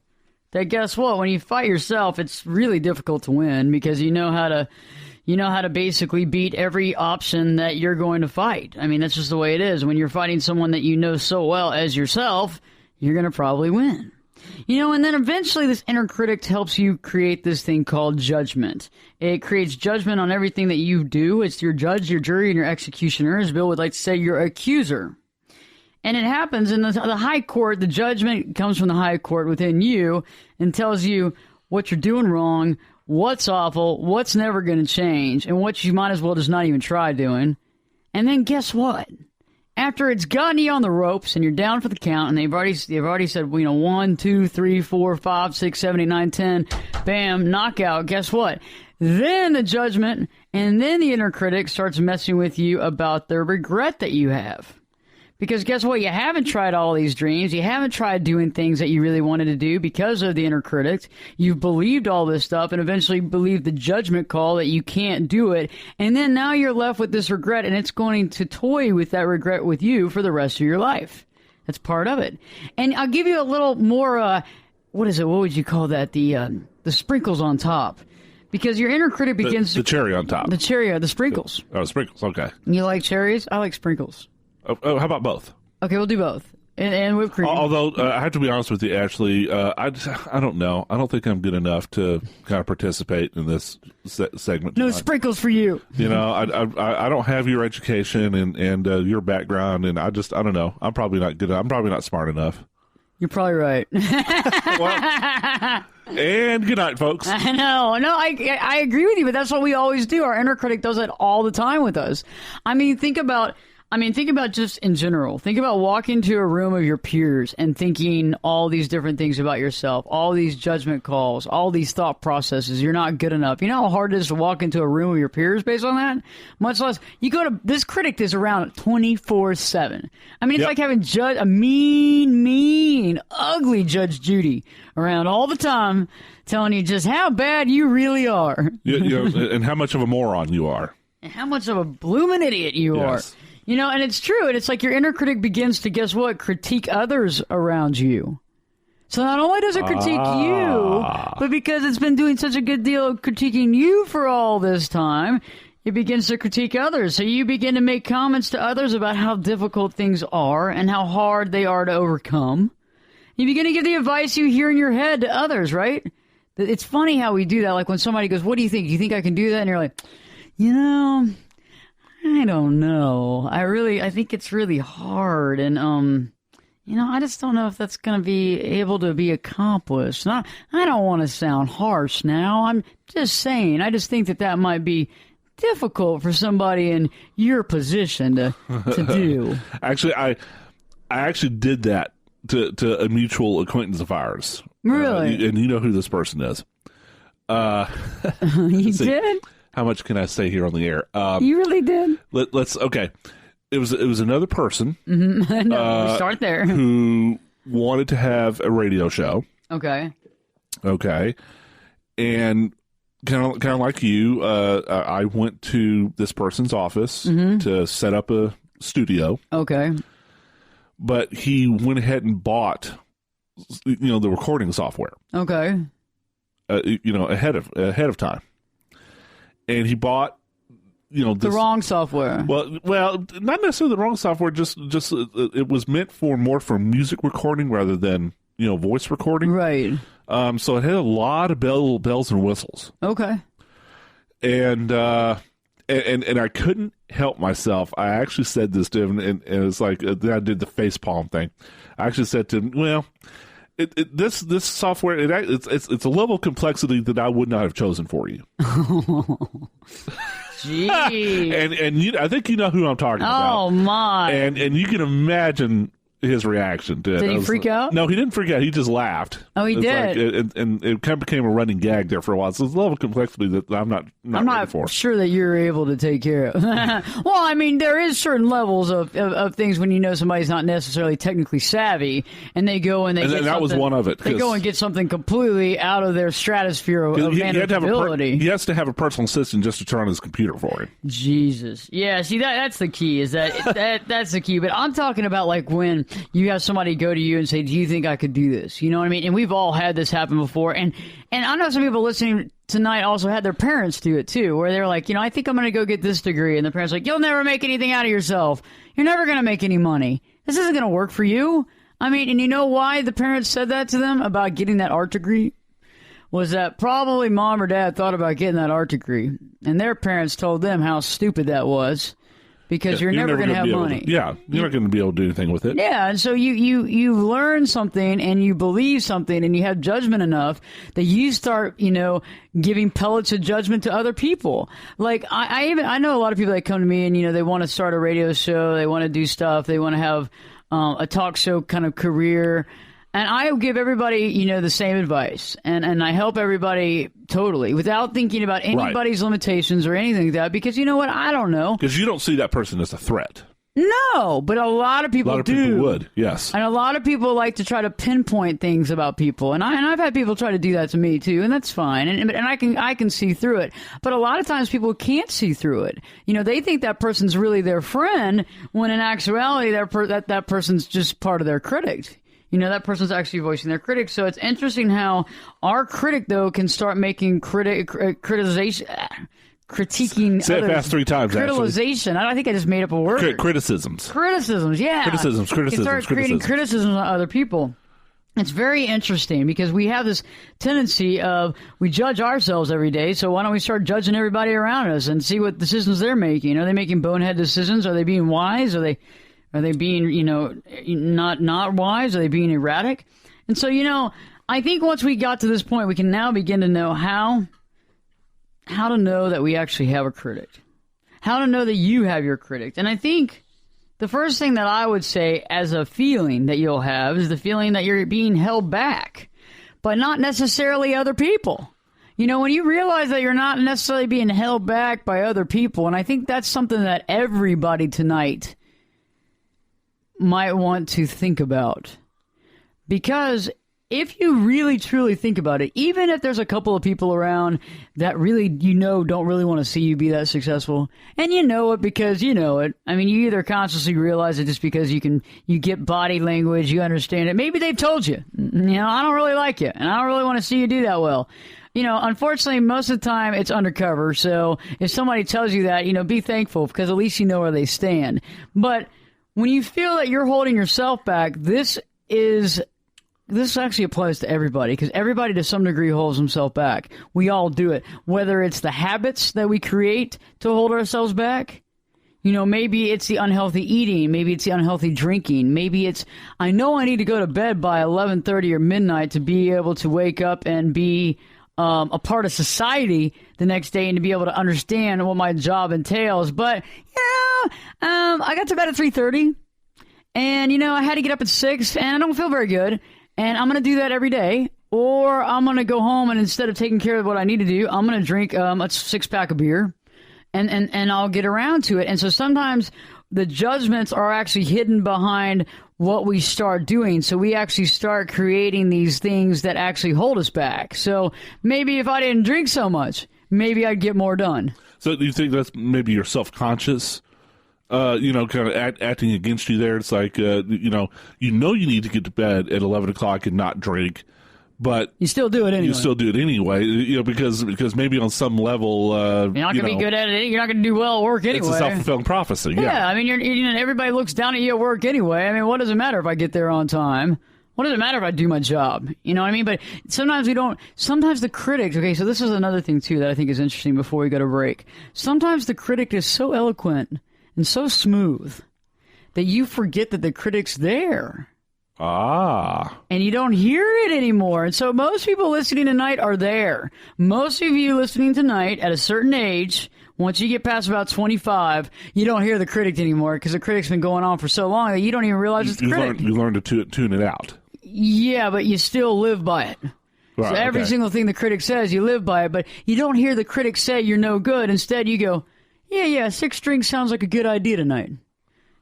that, guess what? When you fight yourself, it's really difficult to win because you know how to basically beat every option that you're going to fight. I mean, that's just the way it is. When you're fighting someone that you know so well as yourself, you're going to probably win. You know, and then eventually this inner critic helps you create this thing called judgment. It creates judgment on everything that you do. It's your judge, your jury, and your executioner. As Bill would like to say, your accuser. And it happens in the high court. The judgment comes from the high court within you and tells you what you're doing wrong, what's awful, what's never going to change, and what you might as well just not even try doing. And then guess what? After it's gotten you on the ropes and you're down for the count, and they've already said, 1, 2, 3, 4, 5, 6, 7, 8, 9, 10, bam, knockout. Guess what? Then the judgment and then the inner critic starts messing with you about the regret that you have. Because guess what? You haven't tried all these dreams. You haven't tried doing things that you really wanted to do because of the inner critic. You've believed all this stuff and eventually believed the judgment call that you can't do it. And then now you're left with this regret, and it's going to toy with that regret with you for the rest of your life. That's part of it. And I'll give you a little more, what is it? What would you call that? The sprinkles on top. Because your inner critic begins the cherry on top. The sprinkles. Oh, sprinkles. Okay. You like cherries? I like sprinkles. Oh, how about both? Okay, we'll do both. And whipped cream. Although, I have to be honest with you, Ashley, I don't know. I don't think I'm good enough to kind of participate in this segment tonight. No sprinkles for you. You know, I don't have your education and your background, and I don't know. I'm probably not good. I'm probably not smart enough. You're probably right. Well, and good night, folks. I know. No, I agree with you, but that's what we always do. Our inner critic does that all the time with us. Think about just in general. Think about walking to a room of your peers and thinking all these different things about yourself, all these judgment calls, all these thought processes. You're not good enough. You know how hard it is to walk into a room of your peers based on that? Much less, you go to, this critic is around 24/7. It's like having a mean, ugly Judge Judy around all the time telling you just how bad you really are. And how much of a moron you are. And how much of a blooming idiot you are. You know, and it's true. And it's like your inner critic begins to, guess what, critique others around you. So not only does it critique you, but because it's been doing such a good deal of critiquing you for all this time, it begins to critique others. So you begin to make comments to others about how difficult things are and how hard they are to overcome. You begin to give the advice you hear in your head to others, right? It's funny how we do that. Like when somebody goes, what do you think? Do you think I can do that? And you're like, I don't know. I think it's really hard. And, I just don't know if that's going to be able to be accomplished. And I don't want to sound harsh now. I'm just saying. I just think that might be difficult for somebody in your position to do. Actually, I actually did that to a mutual acquaintance of ours. Really? And you know who this person is. You did? How much can I say here on the air? You really did? Let's okay. It was another person. Mm-hmm. No, start there. Who wanted to have a radio show. Okay. And kind of like you, I went to this person's office to set up a studio. Okay. But he went ahead and bought, the recording software. Okay. Ahead of time. And he bought, the wrong software. Well, not necessarily the wrong software. Just it was meant more for music recording rather than voice recording. Right. So it had a lot of bells and whistles. Okay. And I couldn't help myself. I actually said this to him, and it's like then I did the face palm thing. I actually said to him, "Well, this software it's a level of complexity that I would not have chosen for you." Gee. and I think you know who I'm talking about. Oh my! And you can imagine his reaction to it. Did he freak out? No, he didn't freak out. He just laughed. Oh, he did? And it kind of became a running gag there for a while. So it's a level of complexity that I'm not ready for. Sure that you're able to take care of. Well, I mean, there is certain levels of things when you know somebody's not necessarily technically savvy, and they go and they get that was one of it. They go and get something completely out of their stratosphere of manageability. He has to have a personal assistant just to turn on his computer for him. Jesus. Yeah, see, that's the key, is that's the key. But I'm talking about like when you have somebody go to you and say, do you think I could do this? You know what I mean? And we've all had this happen before. And I know some people listening tonight also had their parents do it too, where they're like, I think I'm going to go get this degree. And the parents are like, you'll never make anything out of yourself. You're never going to make any money. This isn't going to work for you. I mean, and you know why the parents said that to them about getting that art degree? Was that probably mom or dad thought about getting that art degree, and their parents told them how stupid that was. Because you're never going to have money. You're not going to be able to do anything with it. Yeah, and so you learn something and you believe something and you have judgment enough that you start, giving pellets of judgment to other people. Like I know a lot of people that come to me and they want to start a radio show, they want to do stuff, they want to have a talk show kind of career. And I give everybody, the same advice. And I help everybody totally without thinking about anybody's limitations or anything like that. Because you know what? I don't know. Because you don't see that person as a threat. No, but a lot of people do. People would, yes. And a lot of people like to try to pinpoint things about people. And I've had people try to do that to me, too. And that's fine. And I can see through it. But a lot of times people can't see through it. They think that person's really their friend when in actuality that person's just part of their critic. That person's actually voicing their critic. So it's interesting how our critic, though, can start making critiquing Say others. It fast 3 times, Criticalization. I think I just made up a word. Criticisms, yeah. Criticisms. You can start creating criticisms on other people. It's very interesting because we have this tendency of we judge ourselves every day. So why don't we start judging everybody around us and see what decisions they're making? Are they making bonehead decisions? Are they being wise? Are they being, not wise? Are they being erratic? And so, I think once we got to this point, we can now begin to know how to know that we actually have a critic. How to know that you have your critic. And I think the first thing that I would say as a feeling that you'll have is the feeling that you're being held back by not necessarily other people. When you realize that you're not necessarily being held back by other people, and I think that's something that everybody tonight might want to think about. Because if you really truly think about it, even if there's a couple of people around that really don't really want to see you be that successful, and you know it because you know it. I mean, you either consciously realize it just because you get body language, you understand it. Maybe they've told you, I don't really like you, and I don't really want to see you do that well. Unfortunately, most of the time it's undercover. So if somebody tells you that, be thankful because at least you know where they stand. But when you feel that you're holding yourself back, this actually applies to everybody because everybody to some degree holds himself back. We all do it, whether it's the habits that we create to hold ourselves back. Maybe it's the unhealthy eating. Maybe it's the unhealthy drinking. Maybe it's, I know I need to go to bed by 11:30 or midnight to be able to wake up and be a part of society the next day and to be able to understand what my job entails. But, I got to bed at 3:30 and, I had to get up at 6 and I don't feel very good. And I'm going to do that every day. Or I'm going to go home and instead of taking care of what I need to do, I'm going to drink a 6-pack of beer and I'll get around to it. And so sometimes the judgments are actually hidden behind what we start doing. So we actually start creating these things that actually hold us back. So maybe if I didn't drink so much, maybe I'd get more done. So do you think that's maybe you're self-conscious, kind of acting against you there? It's like, you need to get to bed at 11 o'clock and not drink, but you still do it anyway. Because maybe on some level, you're not going to be good at it. You're not going to do well at work anyway. It's a self-fulfilling prophecy. Yeah. I mean, everybody looks down at you at work anyway. I mean, what does it matter if I get there on time? What does it matter if I do my job? You know what I mean? But sometimes we don't. Sometimes the critic. Okay, so this is another thing too that I think is interesting. Before we go to break, sometimes the critic is so eloquent and so smooth that you forget that the critic's there. And you don't hear it anymore. And so most people listening tonight are there. Most of you listening tonight at a certain age Once you get past about 25, you don't hear the critic anymore because the critic's been going on for so long that you don't even realize it's the critic. You learn to tune it out. Yeah, but you still live by it. Right, so every single thing the critic says, you live by it, but you don't hear the critic say you're no good. Instead, you go, yeah, 6 drinks sounds like a good idea tonight.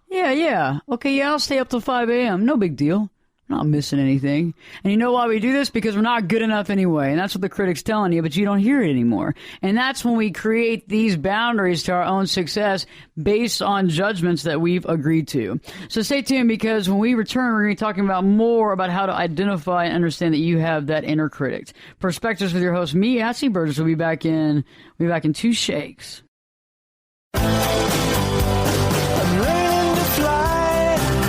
Yeah. Okay, I'll stay up till 5 a.m. No big deal. I'm not missing anything. And you know why we do this? Because we're not good enough anyway. And that's what the critic's telling you, but you don't hear it anymore. And that's when we create these boundaries to our own success based on judgments that we've agreed to. So stay tuned, because when we return, we're going to be talking about more about how to identify and understand that you have that inner critic. Perspectives with your host, me, Ashley Burgess, will be back in 2 shakes.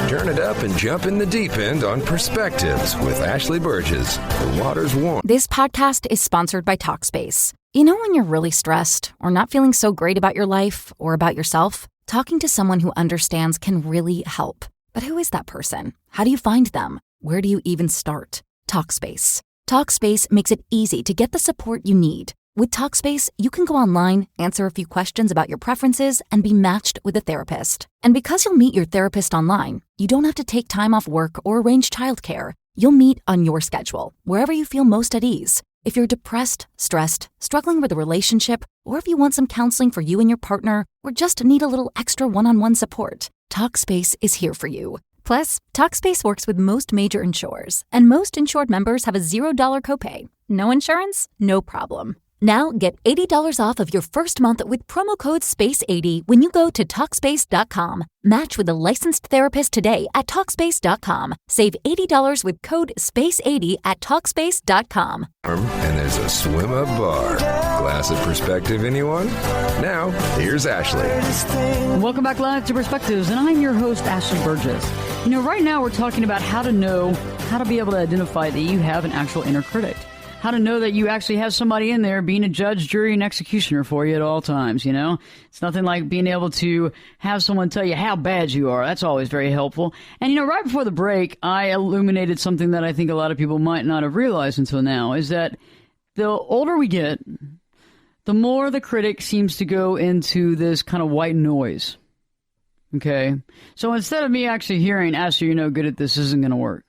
Turn it up and jump in the deep end on Perspectives with Ashley Burgess. The water's warm. This podcast is sponsored by Talkspace. You know when you're really stressed or not feeling so great about your life or about yourself? Talking to someone who understands can really help. But who is that person? How do you find them? Where do you even start? Talkspace. Talkspace makes it easy to get the support you need. With Talkspace, you can go online, answer a few questions about your preferences, and be matched with a therapist. And because you'll meet your therapist online, you don't have to take time off work or arrange childcare. You'll meet on your schedule, wherever you feel most at ease. If you're depressed, stressed, struggling with a relationship, or if you want some counseling for you and your partner, or just need a little extra one-on-one support, Talkspace is here for you. Plus, Talkspace works with most major insurers, and most insured members have a $0 copay. No insurance? No problem. Now get $80 off of your first month with promo code SPACE80 when you go to Talkspace.com. Match with a licensed therapist today at Talkspace.com. Save $80 with code SPACE80 at Talkspace.com. And there's a swim-up bar. Glass of perspective, anyone? Now, here's Ashley. Welcome back live to Perspectives, and I'm your host, Ashley Burgess. You know, right now we're talking about how to be able to identify that you have an actual inner critic. How to know that you actually have somebody in there being a judge, jury, and executioner for you at all times, you know? It's nothing like being able to have someone tell you how bad you are. That's always very helpful. And, you know, right before the break, I illuminated something that I think a lot of people might not have realized until now, is that the older we get, the more the critic seems to go into this kind of white noise. Okay? So instead of me actually hearing, Ashley, you're no good at this isn't going to work.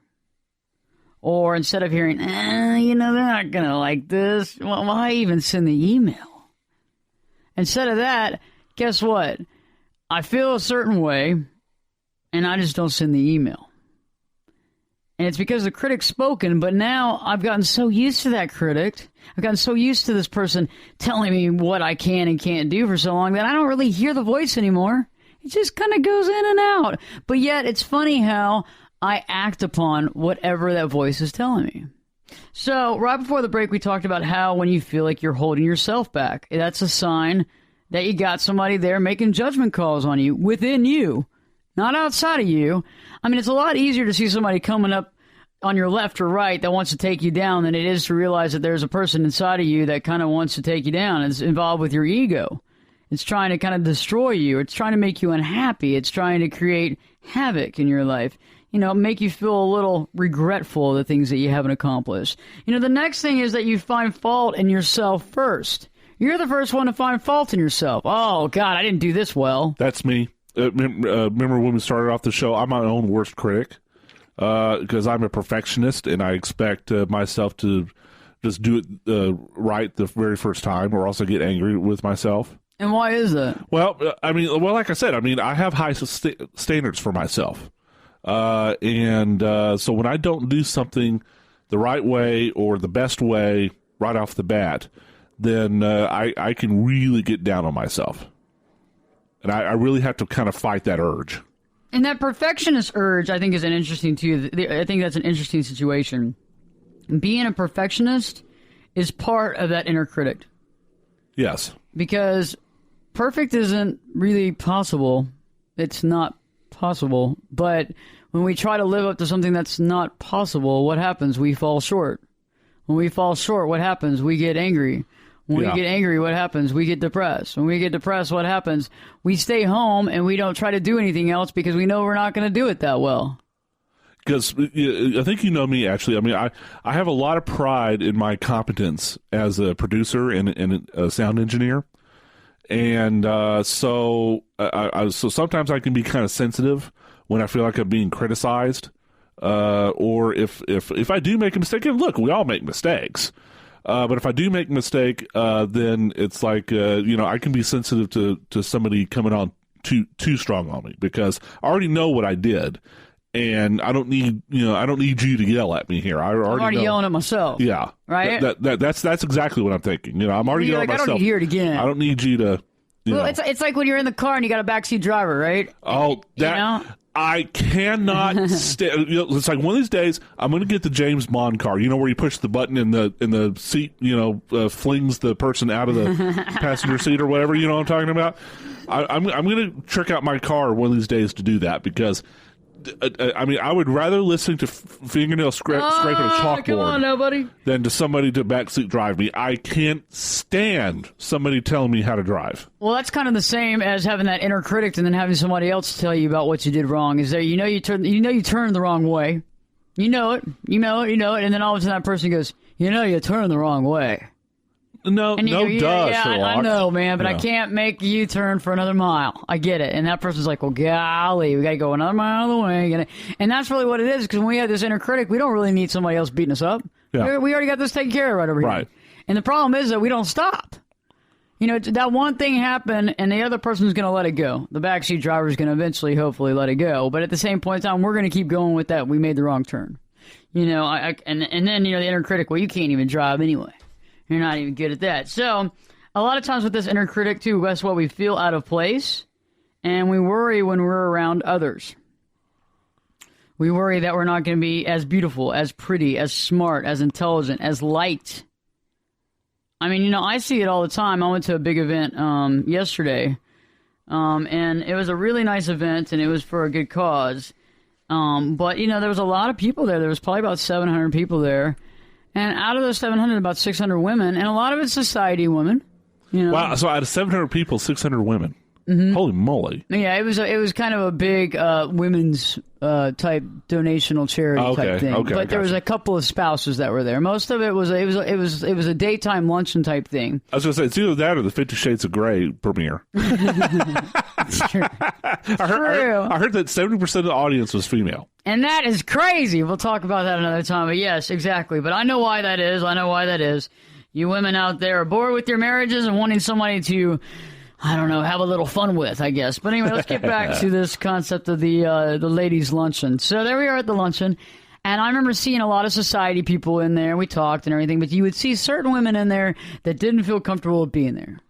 Or instead of hearing, they're not going to like this, well, why even send the email? Instead of that, guess what? I feel a certain way, and I just don't send the email. And it's because the critic's spoken, but now I've gotten so used to that critic. I've gotten so used to this person telling me what I can and can't do for so long that I don't really hear the voice anymore. It just kind of goes in and out. But yet, it's funny how I act upon whatever that voice is telling me. So, right before the break, we talked about how when you feel like you're holding yourself back, that's a sign that you got somebody there making judgment calls on you, within you, not outside of you. I mean, it's a lot easier to see somebody coming up on your left or right that wants to take you down than it is to realize that there's a person inside of you that kind of wants to take you down. It's involved with your ego. It's trying to kind of destroy you. It's trying to make you unhappy. It's trying to create havoc in your life. You know, make you feel a little regretful of the things that you haven't accomplished. You know, the next thing is that you find fault in yourself first. You're the first one to find fault in yourself. Oh, God, I didn't do this well. That's me. Remember when we started off the show, I'm my own worst critic because I'm a perfectionist and I expect myself to just do it right the very first time or else I get angry with myself. And why is that? Well, like I said, I have high standards for myself. So when I don't do something the right way or the best way right off the bat, then I can really get down on myself. And I really have to kind of fight that urge. And that perfectionist urge, I think, is an interesting, too. I think that's an interesting situation. Being a perfectionist is part of that inner critic. Yes. Because perfect isn't really possible. It's not possible. But when we try to live up to something that's not possible, what happens? We fall short. When we fall short, what happens? We get angry. When we get angry, what happens? We get depressed. When we get depressed, what happens? We stay home and we don't try to do anything else because we know we're not going to do it that well. Because I think you know me, actually. I mean, I have a lot of pride in my competence as a producer and a sound engineer. And so sometimes I can be kind of sensitive when I feel like I'm being criticized, or if I do make a mistake. And look, we all make mistakes. But if I do make a mistake, then it's like, I can be sensitive to somebody coming on too strong on me, because I already know what I did, and I don't need you to yell at me here. I'm already yelling at myself. Yeah, right. That's exactly what I'm thinking. I'm already yelling at myself. I don't need to hear it again. I don't need you to. It's like when you're in the car and you got a backseat driver, right? Oh, I cannot stand. It's like one of these days I'm going to get the James Bond car. Where you push the button in the seat. Flings the person out of the passenger seat or whatever. You know what I'm talking about? I'm going to trick out my car one of these days to do that, because I would rather listen to fingernail scraping a chalkboard than to somebody to backseat drive me. I can't stand somebody telling me how to drive. Well, that's kind of the same as having that inner critic and then having somebody else tell you about what you did wrong. Is that you turned the wrong way, you know it, and then all of a sudden that person goes, you turned the wrong way. No, Sherlock. I know, man, but I can't make you turn for another mile. I get it. And that person's like, well, golly, we got to go another mile of the way. And that's really what it is, because when we have this inner critic, we don't really need somebody else beating us up. Yeah. We already got this taken care of right over here. Right. And the problem is that we don't stop. That one thing happened, and the other person's going to let it go. The backseat driver's going to eventually, hopefully, let it go. But at the same point in time, we're going to keep going with that. We made the wrong turn. And then, the inner critic, well, you can't even drive anyway. You're not even good at that. So a lot of times with this inner critic, too, that's what we feel out of place. And we worry when we're around others. We worry that we're not going to be as beautiful, as pretty, as smart, as intelligent, as liked. I mean, I see it all the time. I went to a big event yesterday. And it was a really nice event, and it was for a good cause. But, there was a lot of people there. There was probably about 700 people there. And out of those 700, about 600 women, and a lot of it's society women. Wow! So out of 700 people, 600 women. Mm-hmm. Holy moly! Yeah, it was kind of a big women's type donational charity type thing. Okay, but there was a couple of spouses that were there. Most of it was a daytime luncheon type thing. I was going to say, it's either that or the 50 Shades of Grey premiere. It's true. I heard that 70% of the audience was female. And that is crazy. We'll talk about that another time. But yes, exactly. But I know why that is. You women out there are bored with your marriages and wanting somebody to, I don't know, have a little fun with, I guess. But anyway, let's get back to this concept of the ladies' luncheon. So there we are at the luncheon. And I remember seeing a lot of society people in there. We talked and everything. But you would see certain women in there that didn't feel comfortable with being there.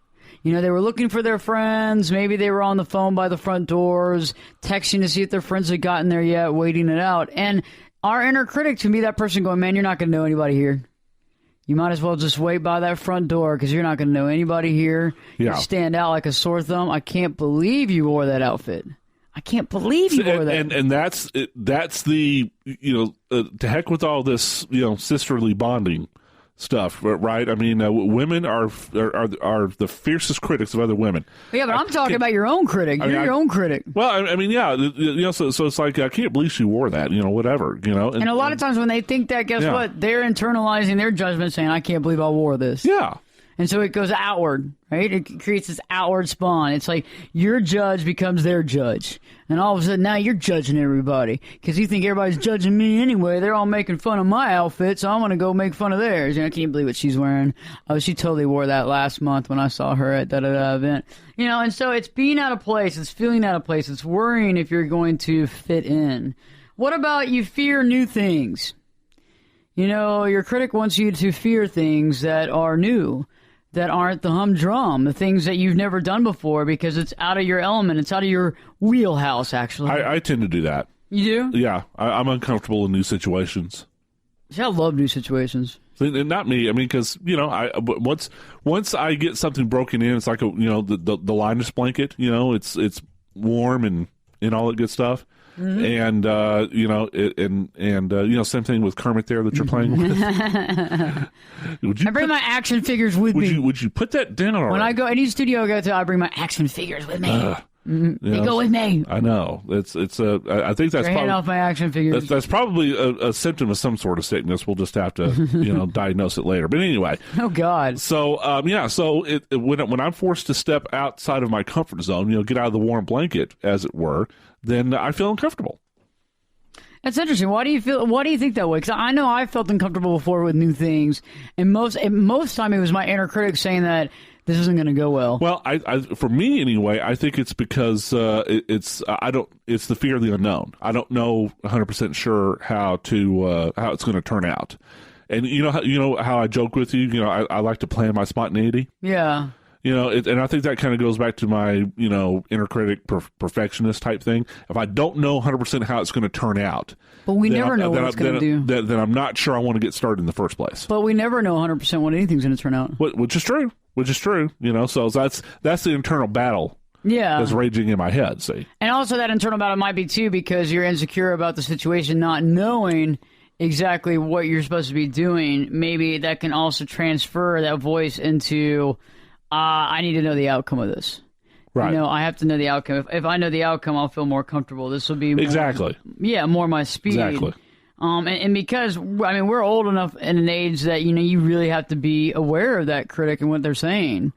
They were looking for their friends. Maybe they were on the phone by the front doors, texting to see if their friends had gotten there yet, waiting it out. And our inner critic to be that person going, man, you're not going to know anybody here. You might as well just wait by that front door because you're not going to know anybody here. Yeah. You stand out like a sore thumb. I can't believe you wore that outfit. I can't believe you wore that. And that's the, to heck with all this, sisterly bonding stuff, right? I mean, women are the fiercest critics of other women. Yeah, but I'm talking about your own critic. You're your own critic. Well, I mean, yeah, so it's like, I can't believe she wore that, whatever, And a lot of times when they think that, guess what? They're internalizing their judgment, saying, I can't believe I wore this. Yeah. And so it goes outward, right? It creates this outward spawn. It's like your judge becomes their judge. And all of a sudden now you're judging everybody because you think everybody's judging me anyway. They're all making fun of my outfit, so I'm going to go make fun of theirs. I can't believe what she's wearing. Oh, she totally wore that last month when I saw her at that event. And so it's being out of place. It's feeling out of place. It's worrying if you're going to fit in. What about you fear new things? Your critic wants you to fear things that are new, that aren't the humdrum, the things that you've never done before because it's out of your element. It's out of your wheelhouse, actually. I tend to do that. You do? Yeah. I'm uncomfortable in new situations. See, I love new situations. Not me. I mean, because, once I get something broken in, it's like, the Linus blanket, it's warm and all that good stuff. Mm-hmm. And same thing with Kermit there that you're playing with. I bring my action figures with me. Would you put that down? When I go any studio I go to, I bring my action figures with me. They go with me. I know. I think that's probably off my action figures. That's probably a symptom of some sort of sickness. We'll just have to, diagnose it later. But anyway. Oh God. So when I'm forced to step outside of my comfort zone, get out of the warm blanket, as it were, then I feel uncomfortable. That's interesting. Why do you think that way? Because I know I felt uncomfortable before with new things, and most time it was my inner critic saying that this isn't going to go well. Well, I for me anyway, I think it's because it's the fear of the unknown. I don't know 100% sure how it's going to turn out. And how I joke with you. I like to plan my spontaneity. Yeah. And I think that kind of goes back to my, inner critic perfectionist type thing. If I don't know 100% how it's going to turn out. But we never know what it's going to do. Then I'm not sure I want to get started in the first place. But we never know 100% what anything's going to turn out. Which is true. So that's the internal battle. Yeah. That's raging in my head, see. And also that internal battle might be, too, because you're insecure about the situation, not knowing exactly what you're supposed to be doing. Maybe that can also transfer that voice into... I need to know the outcome of this. Right. I have to know the outcome. If I know the outcome, I'll feel more comfortable. This will be more, exactly. Yeah, more my speed. Exactly. And because we're old enough in an age that you really have to be aware of that critic and what they're saying.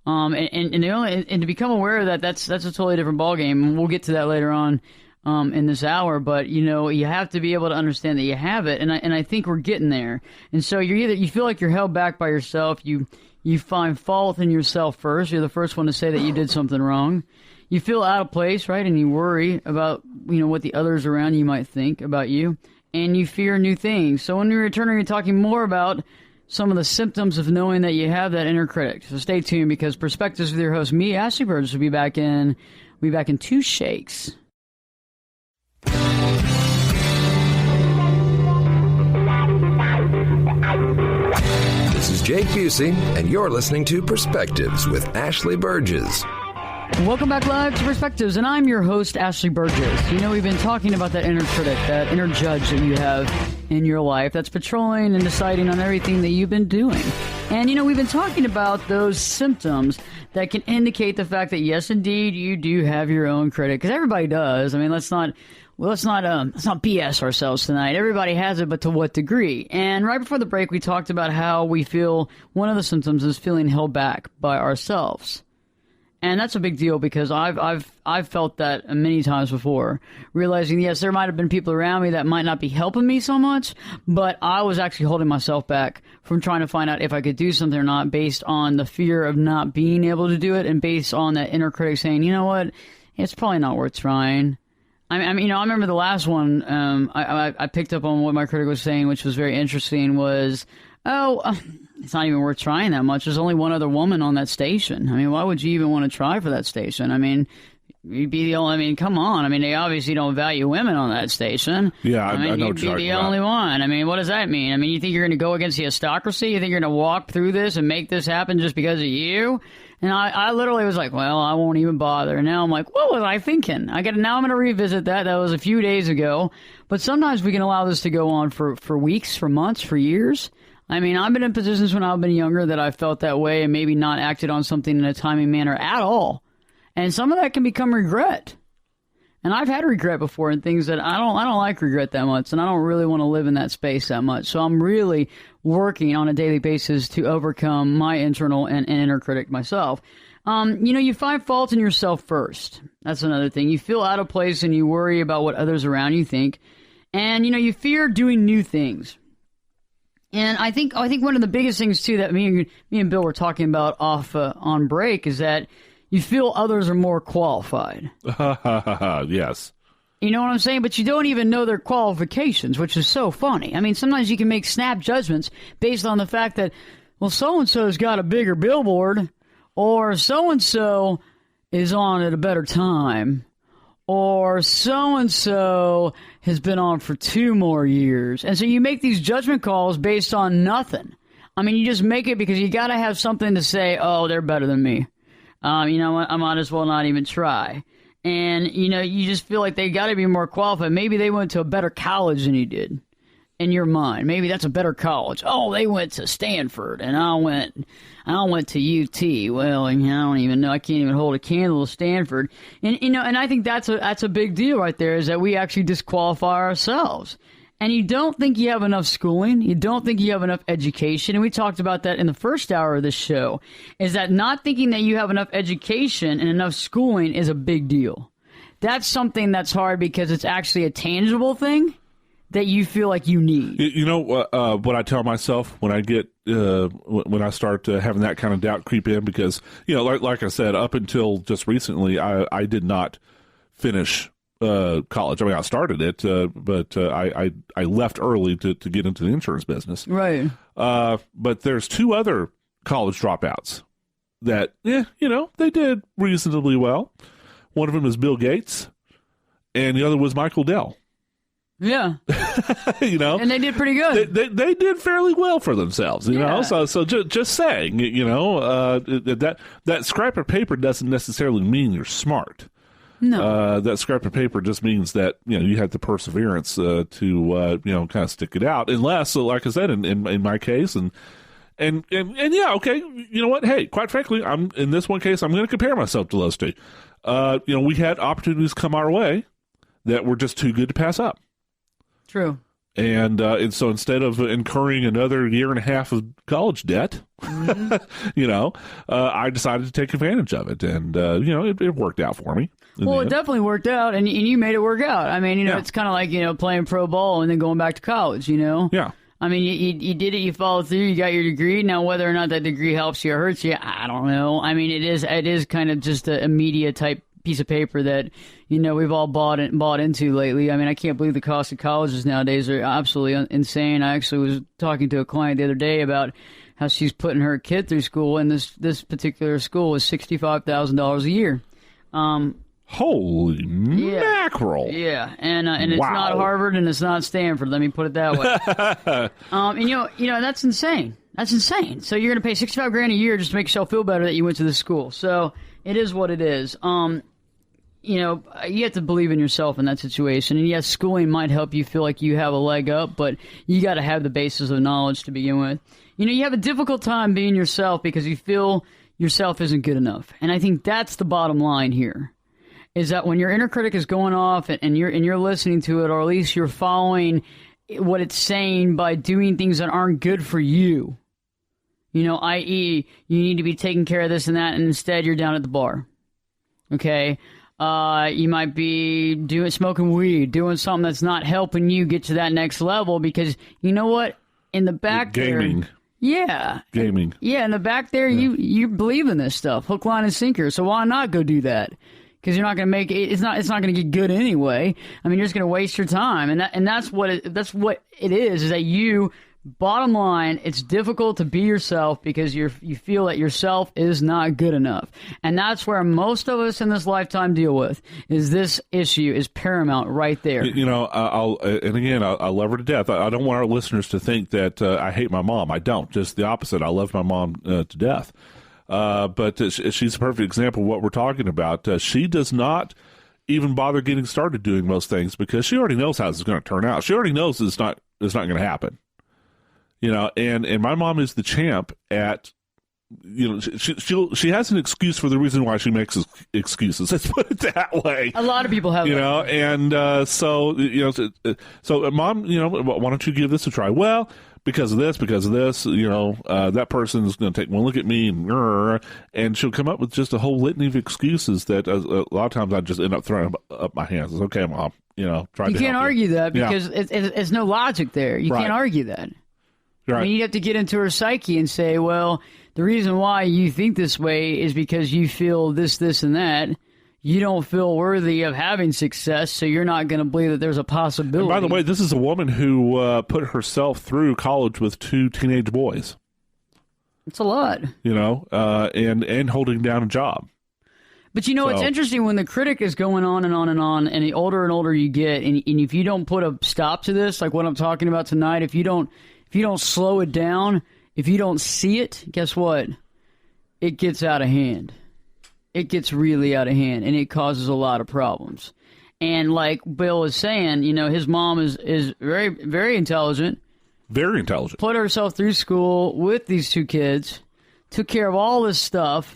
And to become aware of that, that's a totally different ballgame. And we'll get to that later on in this hour. But you have to be able to understand that you have it. And I think we're getting there. And so you feel like you're held back by yourself. You find fault in yourself first. You're the first one to say that you did something wrong. You feel out of place, right? And you worry about, what the others around you might think about you. And you fear new things. So when we return, we're talking more about some of the symptoms of knowing that you have that inner critic. So stay tuned, because Perspectives with your host, me, Ashley Burgess, will be back in 2 shakes. This is Jake Busey, and you're listening to Perspectives with Ashley Burgess. Welcome back live to Perspectives, and I'm your host, Ashley Burgess. We've been talking about that inner critic, that inner judge that you have in your life that's patrolling and deciding on everything that you've been doing. And, we've been talking about those symptoms that can indicate the fact that, yes, indeed, you do have your own critic, because everybody does. Let's not BS ourselves tonight. Everybody has it, but to what degree? And right before the break, we talked about how we feel one of the symptoms is feeling held back by ourselves. And that's a big deal, because I've felt that many times before, realizing, yes, there might have been people around me that might not be helping me so much, but I was actually holding myself back from trying to find out if I could do something or not, based on the fear of not being able to do it, and based on that inner critic saying, you know what, it's probably not worth trying. I remember the last one, I picked up on what my critic was saying, which was very interesting, was, it's not even worth trying that much. There's only one other woman on that station. Why would you even want to try for that station? You'd be the only, come on. They obviously don't value women on that station. Yeah, I know you'd what you're be the talking only about. one. What does that mean? You think you're going to go against the aristocracy? You think you're going to walk through this and make this happen just because of you? And I literally was like, well, I won't even bother. And now I'm like, what was I thinking? Now I'm going to revisit that. That was a few days ago. But sometimes we can allow this to go on for weeks, for months, for years. I've been in positions when I've been younger that I felt that way and maybe not acted on something in a timely manner at all. And some of that can become regret. And I've had regret before in things that I don't like regret that much, and I don't really want to live in that space that much. So I'm really working on a daily basis to overcome my internal and inner critic myself. You find fault in yourself first. That's another thing. You feel out of place and you worry about what others around you think. And, you fear doing new things. And I think one of the biggest things, too, that me and Bill were talking about off on break is that you feel others are more qualified. Yes. You know what I'm saying? But you don't even know their qualifications, which is so funny. Sometimes you can make snap judgments based on the fact that, well, so-and-so's got a bigger billboard, or so-and-so is on at a better time, or so-and-so has been on for 2 more years. And so you make these judgment calls based on nothing. You just make it because you got to have something to say, oh, they're better than me. You know what, I might as well not even try. And, you just feel like they got to be more qualified. Maybe they went to a better college than you did. in your mind. Maybe that's a better college. Oh, they went to Stanford, and I went to UT. Well, I don't even know. I can't even hold a candle to Stanford. And and I think that's a big deal right there, is that we actually disqualify ourselves. And you don't think you have enough schooling. You don't think you have enough education. And we talked about that in the first hour of this show, is that not thinking that you have enough education and enough schooling is a big deal. That's something that's hard because it's actually a tangible thing that you feel like you need. You know what I tell myself when I get when I start having that kind of doubt creep in, because like I said, up until just recently, I did not finish college. I mean, I started it, but I left early to get into the insurance business. Right. But there's two other college dropouts that they did reasonably well. One of them is Bill Gates, and the other was Michael Dell. Yeah. And they did pretty good. They did fairly well for themselves, you know. So just saying, that scrap of paper doesn't necessarily mean you're smart. No. That scrap of paper just means that you have the perseverance to kind of stick it out. Unless, so like I said, in my case, and yeah, okay, you know what? Hey, quite frankly, I'm in this one case, I'm going to compare myself to those two. We had opportunities come our way that were just too good to pass up. True. And so instead of incurring another year and a half of college debt, I decided to take advantage of it. And, it worked out for me. Well, it definitely worked out, and you made it work out. I mean, it's kind of like, playing pro ball and then going back to college, Yeah. I mean, you did it, you followed through, you got your degree. Now, whether or not that degree helps you or hurts you, I don't know. I mean, it is kind of just a media type piece of paper that we've all bought into lately. I mean, I can't believe the cost of colleges nowadays are absolutely insane. I actually was talking to a client the other day about how she's putting her kid through school, and this particular school is $65,000 a year. Holy mackerel! Yeah, and it's not Harvard and it's not Stanford. Let me put it that way. And that's insane. That's insane. So you're going to pay $65,000 a year just to make yourself feel better that you went to this school. So it is what it is. You have to believe in yourself in that situation. And yes, schooling might help you feel like you have a leg up, but you got to have the basis of knowledge to begin with. You have a difficult time being yourself because you feel yourself isn't good enough. And I think that's the bottom line here, is that when your inner critic is going off and you're listening to it, or at least you're following what it's saying by doing things that aren't good for you, i.e., you need to be taking care of this and that, and instead you're down at the bar. Okay? You might be smoking weed, doing something that's not helping you get to that next level, because you know what? In the back Gaming. there... Yeah. Gaming. Yeah, in the back there, you believe in this stuff, hook, line, and sinker. So why not go do that? Because you're not going to make it. It's not going to get good anyway. I mean, you're just going to waste your time, and that's what it is. Is that you? Bottom line, it's difficult to be yourself because you feel that yourself is not good enough, and that's where most of us in this lifetime deal with. Is this issue is paramount right there? I'll love her to death. I don't want our listeners to think that I hate my mom. I don't. Just the opposite. I love my mom to death. But she's a perfect example of what we're talking about. She does not even bother getting started doing most things because she already knows how this is going to turn out. She already knows it's not going to happen. And my mom is the champ at, she has an excuse for the reason why she makes excuses. Let's put it that way. A lot of people have, and so Mom, why don't you give this a try? Well, because of this, that person is going to take one look at me and she'll come up with just a whole litany of excuses that a lot of times I just end up throwing up my hands. It's okay, Mom, try to You can't argue that because it's no logic there. You can't argue that. Right. I mean, you have to get into her psyche and say, well, the reason why you think this way is because you feel this, and that. You don't feel worthy of having success, so you're not going to believe that there's a possibility. And by the way, this is a woman who put herself through college with 2 teenage boys. It's a lot. And holding down a job. But it's interesting when the critic is going on and on and on, and the older and older you get, and if you don't put a stop to this, like what I'm talking about tonight, if you don't slow it down, if you don't see it, guess what? It gets out of hand. It gets really out of hand, and it causes a lot of problems. And like Bill was saying, you know, his mom is very, very intelligent. Very intelligent. Put herself through school with these two kids, took care of all this stuff.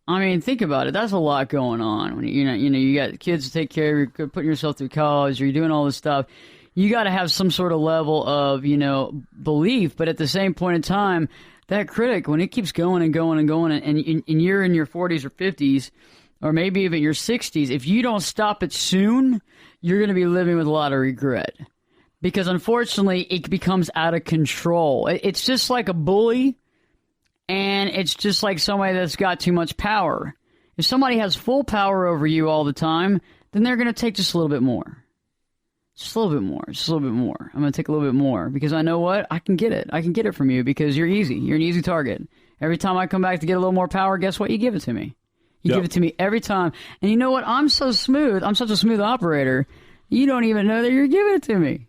I mean, think about it. That's a lot going on. When you got kids to take care of, you're putting yourself through college, or you're doing all this stuff. You got to have some sort of level of, you know, belief. But at the same point in time, that critic, when it keeps going and going and going, and you're in your 40s or 50s, or maybe even your 60s, if you don't stop it soon, you're going to be living with a lot of regret. Because unfortunately, it becomes out of control. It's just like a bully, and it's just like somebody that's got too much power. If somebody has full power over you all the time, then they're going to take just a little bit more. Just a little bit more. Just a little bit more. I'm going to take a little bit more because I know what? I can get it. I can get it from you because you're easy. You're an easy target. Every time I come back to get a little more power, guess what? You give it to me. You give it to me every time. And you know what? I'm so smooth. I'm such a smooth operator. You don't even know that you're giving it to me.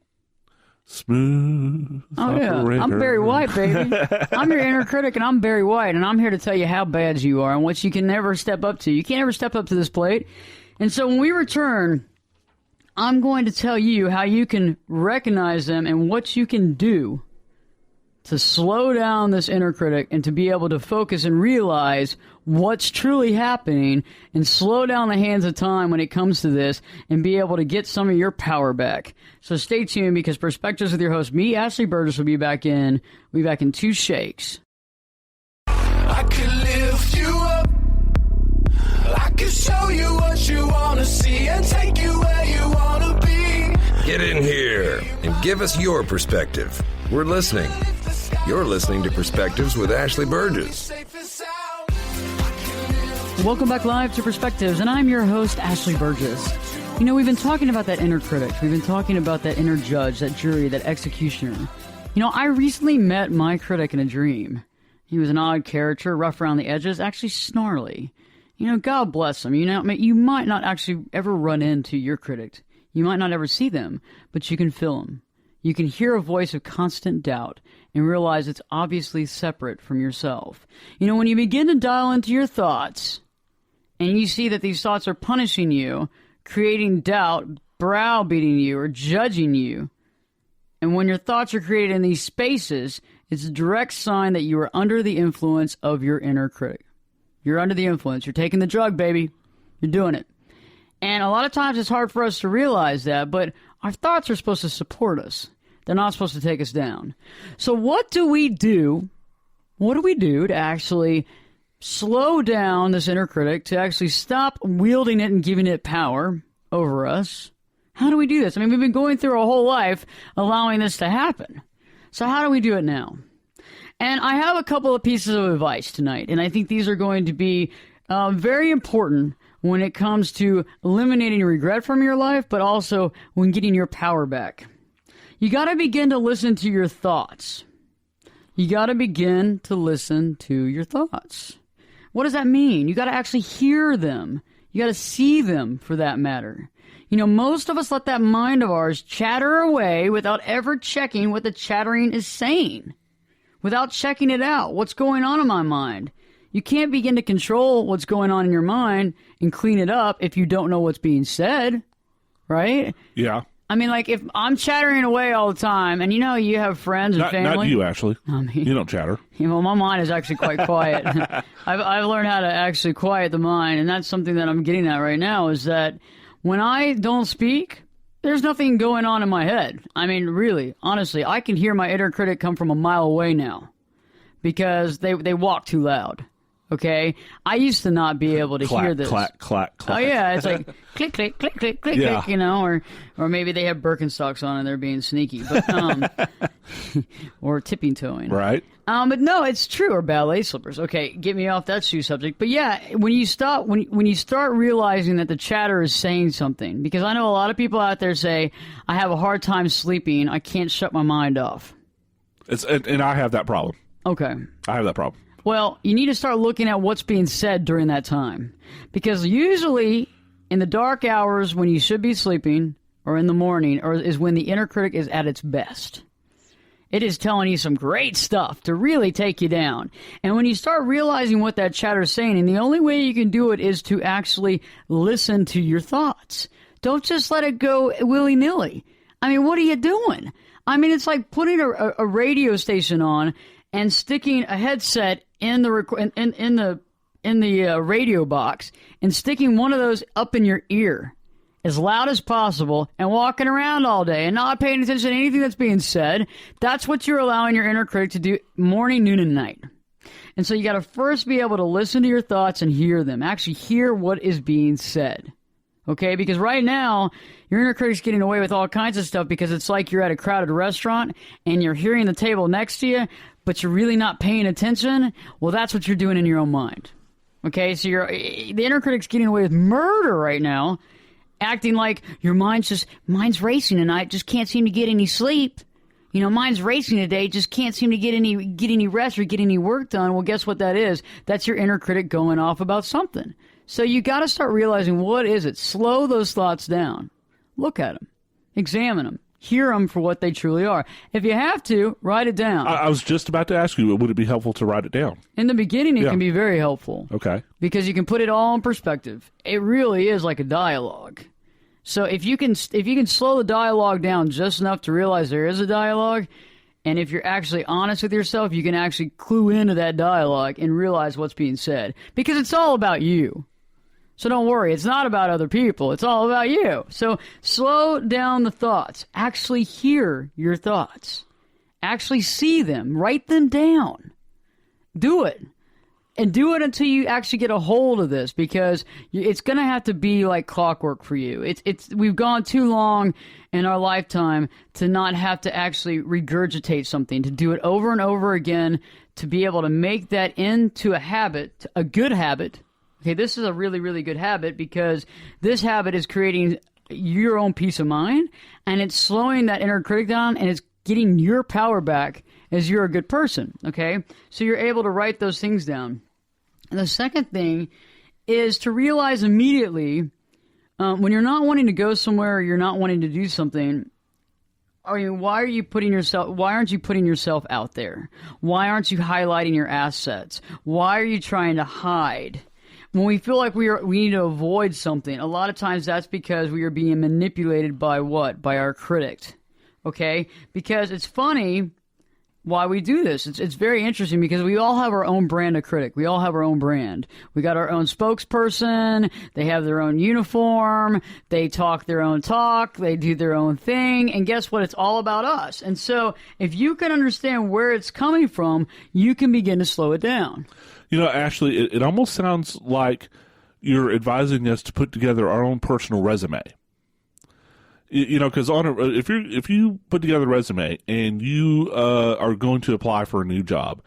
Smooth operator. Yeah. I'm Barry White, baby. I'm your inner critic, and I'm Barry White, and I'm here to tell you how bad you are and what you can never step up to. You can't ever step up to this plate. And so when we return, I'm going to tell you how you can recognize them and what you can do to slow down this inner critic and to be able to focus and realize what's truly happening and slow down the hands of time when it comes to this and be able to get some of your power back. So stay tuned because Perspectives with your host, me, Ashley Burgess, will be back in 2 shakes. I can lift you up. I can show you what you want to see and take you where you want to be. Get in here and give us your perspective. We're listening. You're listening to Perspectives with Ashley Burgess. Welcome back live to Perspectives, and I'm your host, Ashley Burgess. You know, we've been talking about that inner critic. We've been talking about that inner judge, that jury, that executioner. You know, I recently met my critic in a dream. He was an odd character, rough around the edges, actually snarly. You know, God bless him. You know, you might not actually ever run into your critic. You might not ever see them, but you can feel them. You can hear a voice of constant doubt and realize it's obviously separate from yourself. You know, when you begin to dial into your thoughts and you see that these thoughts are punishing you, creating doubt, browbeating you, or judging you, and when your thoughts are created in these spaces, it's a direct sign that you are under the influence of your inner critic. You're under the influence. You're taking the drug, baby. You're doing it. And a lot of times it's hard for us to realize that, but our thoughts are supposed to support us. They're not supposed to take us down. So what do we do? What do we do to actually slow down this inner critic, to actually stop wielding it and giving it power over us? How do we do this? I mean, we've been going through our whole life allowing this to happen. So how do we do it now? And I have a couple of pieces of advice tonight, and I think these are going to be very important when it comes to eliminating regret from your life, but also when getting your power back. You got to begin to listen to your thoughts. You got to begin to listen to your thoughts. What does that mean? You got to actually hear them. You got to see them, for that matter. You know, most of us let that mind of ours chatter away without ever checking what the chattering is saying, without checking it out. What's going on in my mind? You can't begin to control what's going on in your mind and clean it up if you don't know what's being said, right? Yeah. I mean, like, if I'm chattering away all the time, and you know you have friends and family. Not you, Ashley. I mean, you don't chatter. You know, my mind is actually quite quiet. I've learned how to actually quiet the mind, and that's something that I'm getting at right now, is that when I don't speak, there's nothing going on in my head. I mean, really, honestly, I can hear my inner critic come from a mile away now because they walk too loud. Okay, I used to not be able to hear this. Clack, clack, clack. Oh yeah, it's like click, click, click, click, click, Yeah. click, you know, or maybe they have Birkenstocks on and they're being sneaky, but or tipping toeing. Right. But no, it's true. Or ballet slippers. Okay, get me off that shoe subject. But yeah, when you start realizing that the chatter is saying something, because I know a lot of people out there say, I have a hard time sleeping. I can't shut my mind off. And I have that problem. Okay. I have that problem. Well, you need to start looking at what's being said during that time. Because usually in the dark hours when you should be sleeping, or in the morning, or is when the inner critic is at its best. It is telling you some great stuff to really take you down. And when you start realizing what that chatter is saying, and the only way you can do it is to actually listen to your thoughts, Don't just let it go willy-nilly. I mean, what are you doing? I mean, it's like putting a radio station on and sticking a headset in the radio box and sticking one of those up in your ear as loud as possible and walking around all day and not paying attention to anything that's being said. That's what you're allowing your inner critic to do morning, noon, and night. And so you got to first be able to listen to your thoughts and hear them. Actually hear what is being said. Okay? Because right now, your inner critic's getting away with all kinds of stuff because it's like you're at a crowded restaurant and you're hearing the table next to you, but you're really not paying attention. Well, that's what you're doing in your own mind. Okay? So the inner critic's getting away with murder right now, acting like your mind's racing and I just can't seem to get any sleep. You know, mine's racing today, just can't seem to get any rest or get any work done. Well, guess what that is? That's your inner critic going off about something. So you got to start realizing, what is it? Slow those thoughts down. Look at them. Examine them. Hear them for what they truly are. If you have to, write it down. I was just about to ask you, would it be helpful to write it down? In the beginning, it can be very helpful. Okay. Because you can put it all in perspective. It really is like a dialogue. So if you can slow the dialogue down just enough to realize there is a dialogue, and if you're actually honest with yourself, you can actually clue into that dialogue and realize what's being said. Because it's all about you. So don't worry, it's not about other people. It's all about you. So slow down the thoughts. Actually hear your thoughts. Actually see them. Write them down. Do it. And do it until you actually get a hold of this, because it's going to have to be like clockwork for you. We've gone too long in our lifetime to not have to actually regurgitate something, to do it over and over again, to be able to make that into a habit, a good habit. Okay, this is a really, really good habit, because this habit is creating your own peace of mind, and it's slowing that inner critic down, and it's getting your power back as you're a good person, okay? So you're able to write those things down. And the second thing is to realize immediately when you're not wanting to go somewhere or you're not wanting to do something, why aren't you putting yourself out there? Why aren't you highlighting your assets? Why are you trying to hide? When we feel like we need to avoid something, a lot of times that's because we are being manipulated by what? By our critic. Okay? Because it's funny why we do this. It's very interesting, because we all have our own brand of critic. We all have our own brand. We got our own spokesperson. They have their own uniform. They talk their own talk. They do their own thing. And guess what? It's all about us. And so if you can understand where it's coming from, you can begin to slow it down. You know, Ashley, it almost sounds like you're advising us to put together our own personal resume. You know, because if you put together a resume and you are going to apply for a new job,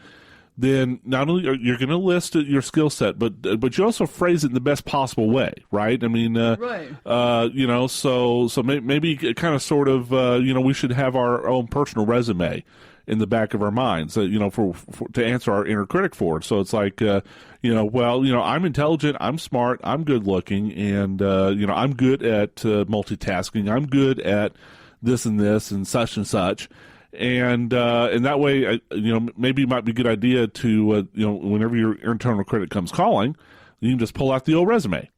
then not only you're going to list your skill set, but you also phrase it in the best possible way, right? I mean, right. You know, so maybe kind of sort of, you know, we should have our own personal resume in the back of our minds, you know, for to answer our inner critic for. So it's like, you know, well, you know, I'm intelligent, I'm smart, I'm good looking, and you know, I'm good at multitasking, I'm good at this and this and such, and that way, you know, maybe it might be a good idea to, you know, whenever your internal critic comes calling, you can just pull out the old resume.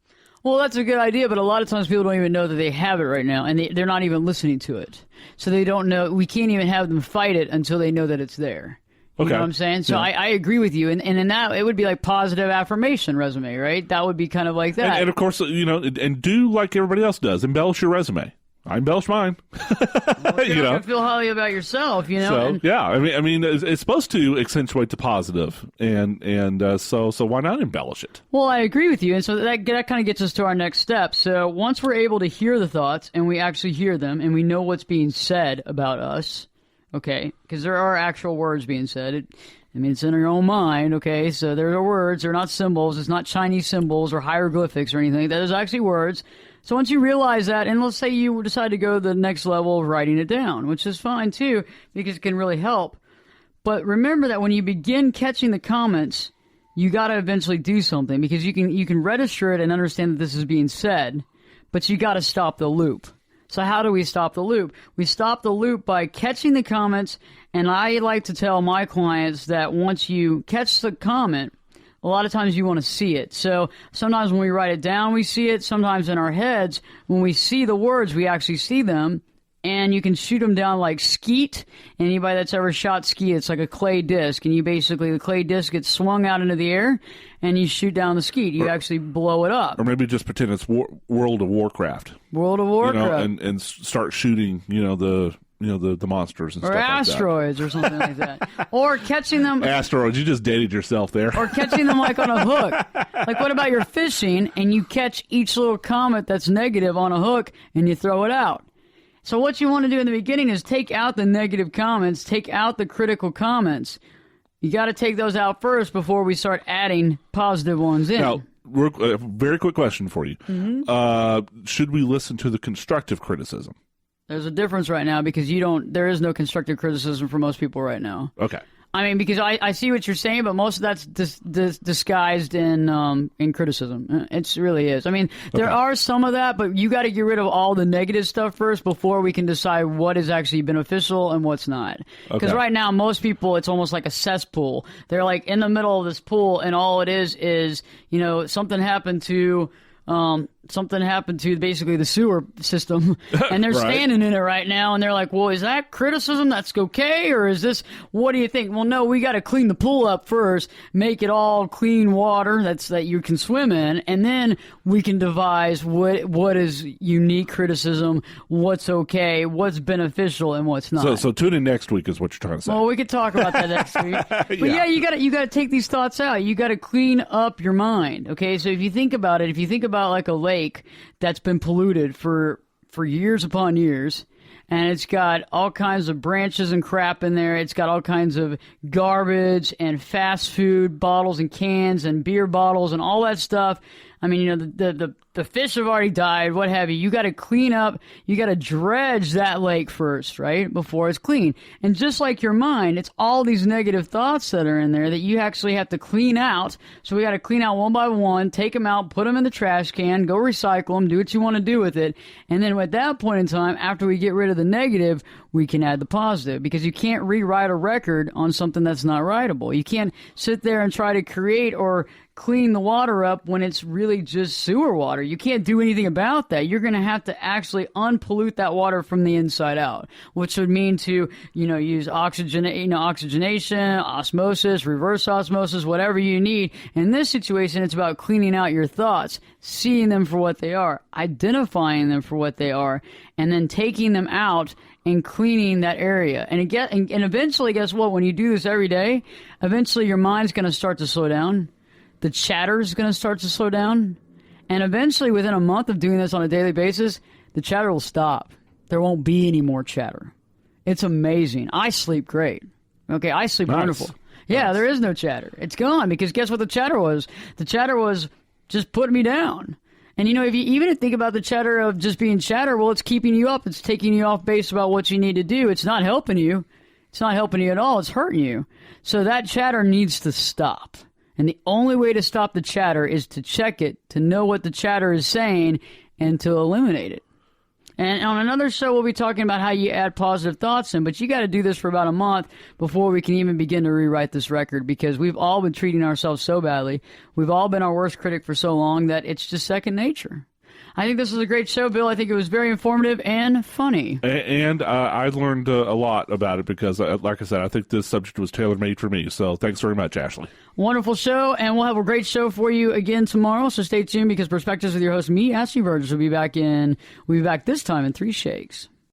Well, that's a good idea, but a lot of times people don't even know that they have it right now, and they're not even listening to it. So they don't know. We can't even have them fight it until they know that it's there. You know what I'm saying? So yeah. I agree with you. And in that, it would be like positive affirmation resume, right? That would be kind of like that. And of course, you know, and do like everybody else does. Embellish your resume. I embellish mine. Well, you know, feel highly about yourself. You know. So yeah, I mean, it's supposed to accentuate the positive, and so why not embellish it? Well, I agree with you, and so that kind of gets us to our next step. So once we're able to hear the thoughts, and we actually hear them, and we know what's being said about us, okay, because there are actual words being said. It's in your own mind, okay? So there are words. They're not symbols. It's not Chinese symbols or hieroglyphics or anything. There's actually words. So once you realize that, and let's say you decide to go to the next level of writing it down, which is fine too, because it can really help. But remember that when you begin catching the comments, you got to eventually do something, because you can register it and understand that this is being said, but you got to stop the loop. So how do we stop the loop? We stop the loop by catching the comments, and I like to tell my clients that once you catch the comment, a lot of times you want to see it. So sometimes when we write it down, we see it. Sometimes in our heads, when we see the words, we actually see them. And you can shoot them down like skeet. Anybody that's ever shot skeet, it's like a clay disc. And the clay disc gets swung out into the air, and you shoot down the skeet. You actually blow it up. Or maybe just pretend it's World of Warcraft. World of Warcraft. And start shooting, the monsters and or stuff like that. Or asteroids or something like that. Or catching them. Asteroids. You just dated yourself there. Or catching them like on a hook. Like what about you're fishing and you catch each little comet that's negative on a hook and you throw it out? So what you want to do in the beginning is take out the negative comments, take out the critical comments. You got to take those out first before we start adding positive ones in. Now, very quick question for you. Mm-hmm. Should we listen to the constructive criticism? There's a difference right now because there is no constructive criticism for most people right now. Okay. I mean, because I see what you're saying, but most of that's disguised in criticism. It really is. I mean, there are some of that, but you got to get rid of all the negative stuff first before we can decide what is actually beneficial and what's not. Because right now, most people, it's almost like a cesspool. They're like in the middle of this pool, and all it is something happened to basically the sewer system, and they're standing in it right now, and they're like, well, is that criticism that's okay, or is this, what do you think? Well, no, we got to clean the pool up first, make it all clean water that you can swim in, and then we can devise what is unique criticism, what's okay, what's beneficial, and what's not. So tune in next week is what you're trying to say. Well, we could talk about that next week. But yeah, you got to take these thoughts out. You got to clean up your mind, okay? So if you think about it, like a lake that's been polluted for years upon years, and it's got all kinds of branches and crap in there. It's got all kinds of garbage and fast food bottles and cans and beer bottles and all that stuff. I mean, the fish have already died, what have you. You got to clean up. You got to dredge that lake first, right, before it's clean. And just like your mind, it's all these negative thoughts that are in there that you actually have to clean out. So we got to clean out one by one, take them out, put them in the trash can, go recycle them, do what you want to do with it. And then at that point in time, after we get rid of the negative, we can add the positive, because you can't rewrite a record on something that's not writable. You can't sit there and try to create or clean the water up when it's really just sewer water. You can't do anything about that. You're going to have to actually unpollute that water from the inside out, which would mean to, use oxygenation, osmosis, reverse osmosis, whatever you need. In this situation, it's about cleaning out your thoughts, seeing them for what they are, identifying them for what they are, and then taking them out and cleaning that area. And eventually, guess what? When you do this every day, eventually your mind's going to start to slow down. The chatter is going to start to slow down. And eventually, within a month of doing this on a daily basis, the chatter will stop. There won't be any more chatter. It's amazing. I sleep great. Okay, I sleep wonderful. Yeah, there is no chatter. It's gone, because guess what the chatter was? The chatter was just putting me down. And, if you even think about the chatter of just being chatter, well, it's keeping you up. It's taking you off base about what you need to do. It's not helping you. It's not helping you at all. It's hurting you. So that chatter needs to stop. And the only way to stop the chatter is to check it, to know what the chatter is saying, and to eliminate it. And on another show, we'll be talking about how you add positive thoughts in, but you got to do this for about a month before we can even begin to rewrite this record, because we've all been treating ourselves so badly. We've all been our worst critic for so long that it's just second nature. I think this was a great show, Bill. I think it was very informative and funny. And I learned a lot about it because, like I said, I think this subject was tailor-made for me. So thanks very much, Ashley. Wonderful show, and we'll have a great show for you again tomorrow. So stay tuned, because Perspectives with your host, me, Ashley Burgess, will be back this time in 3 shakes.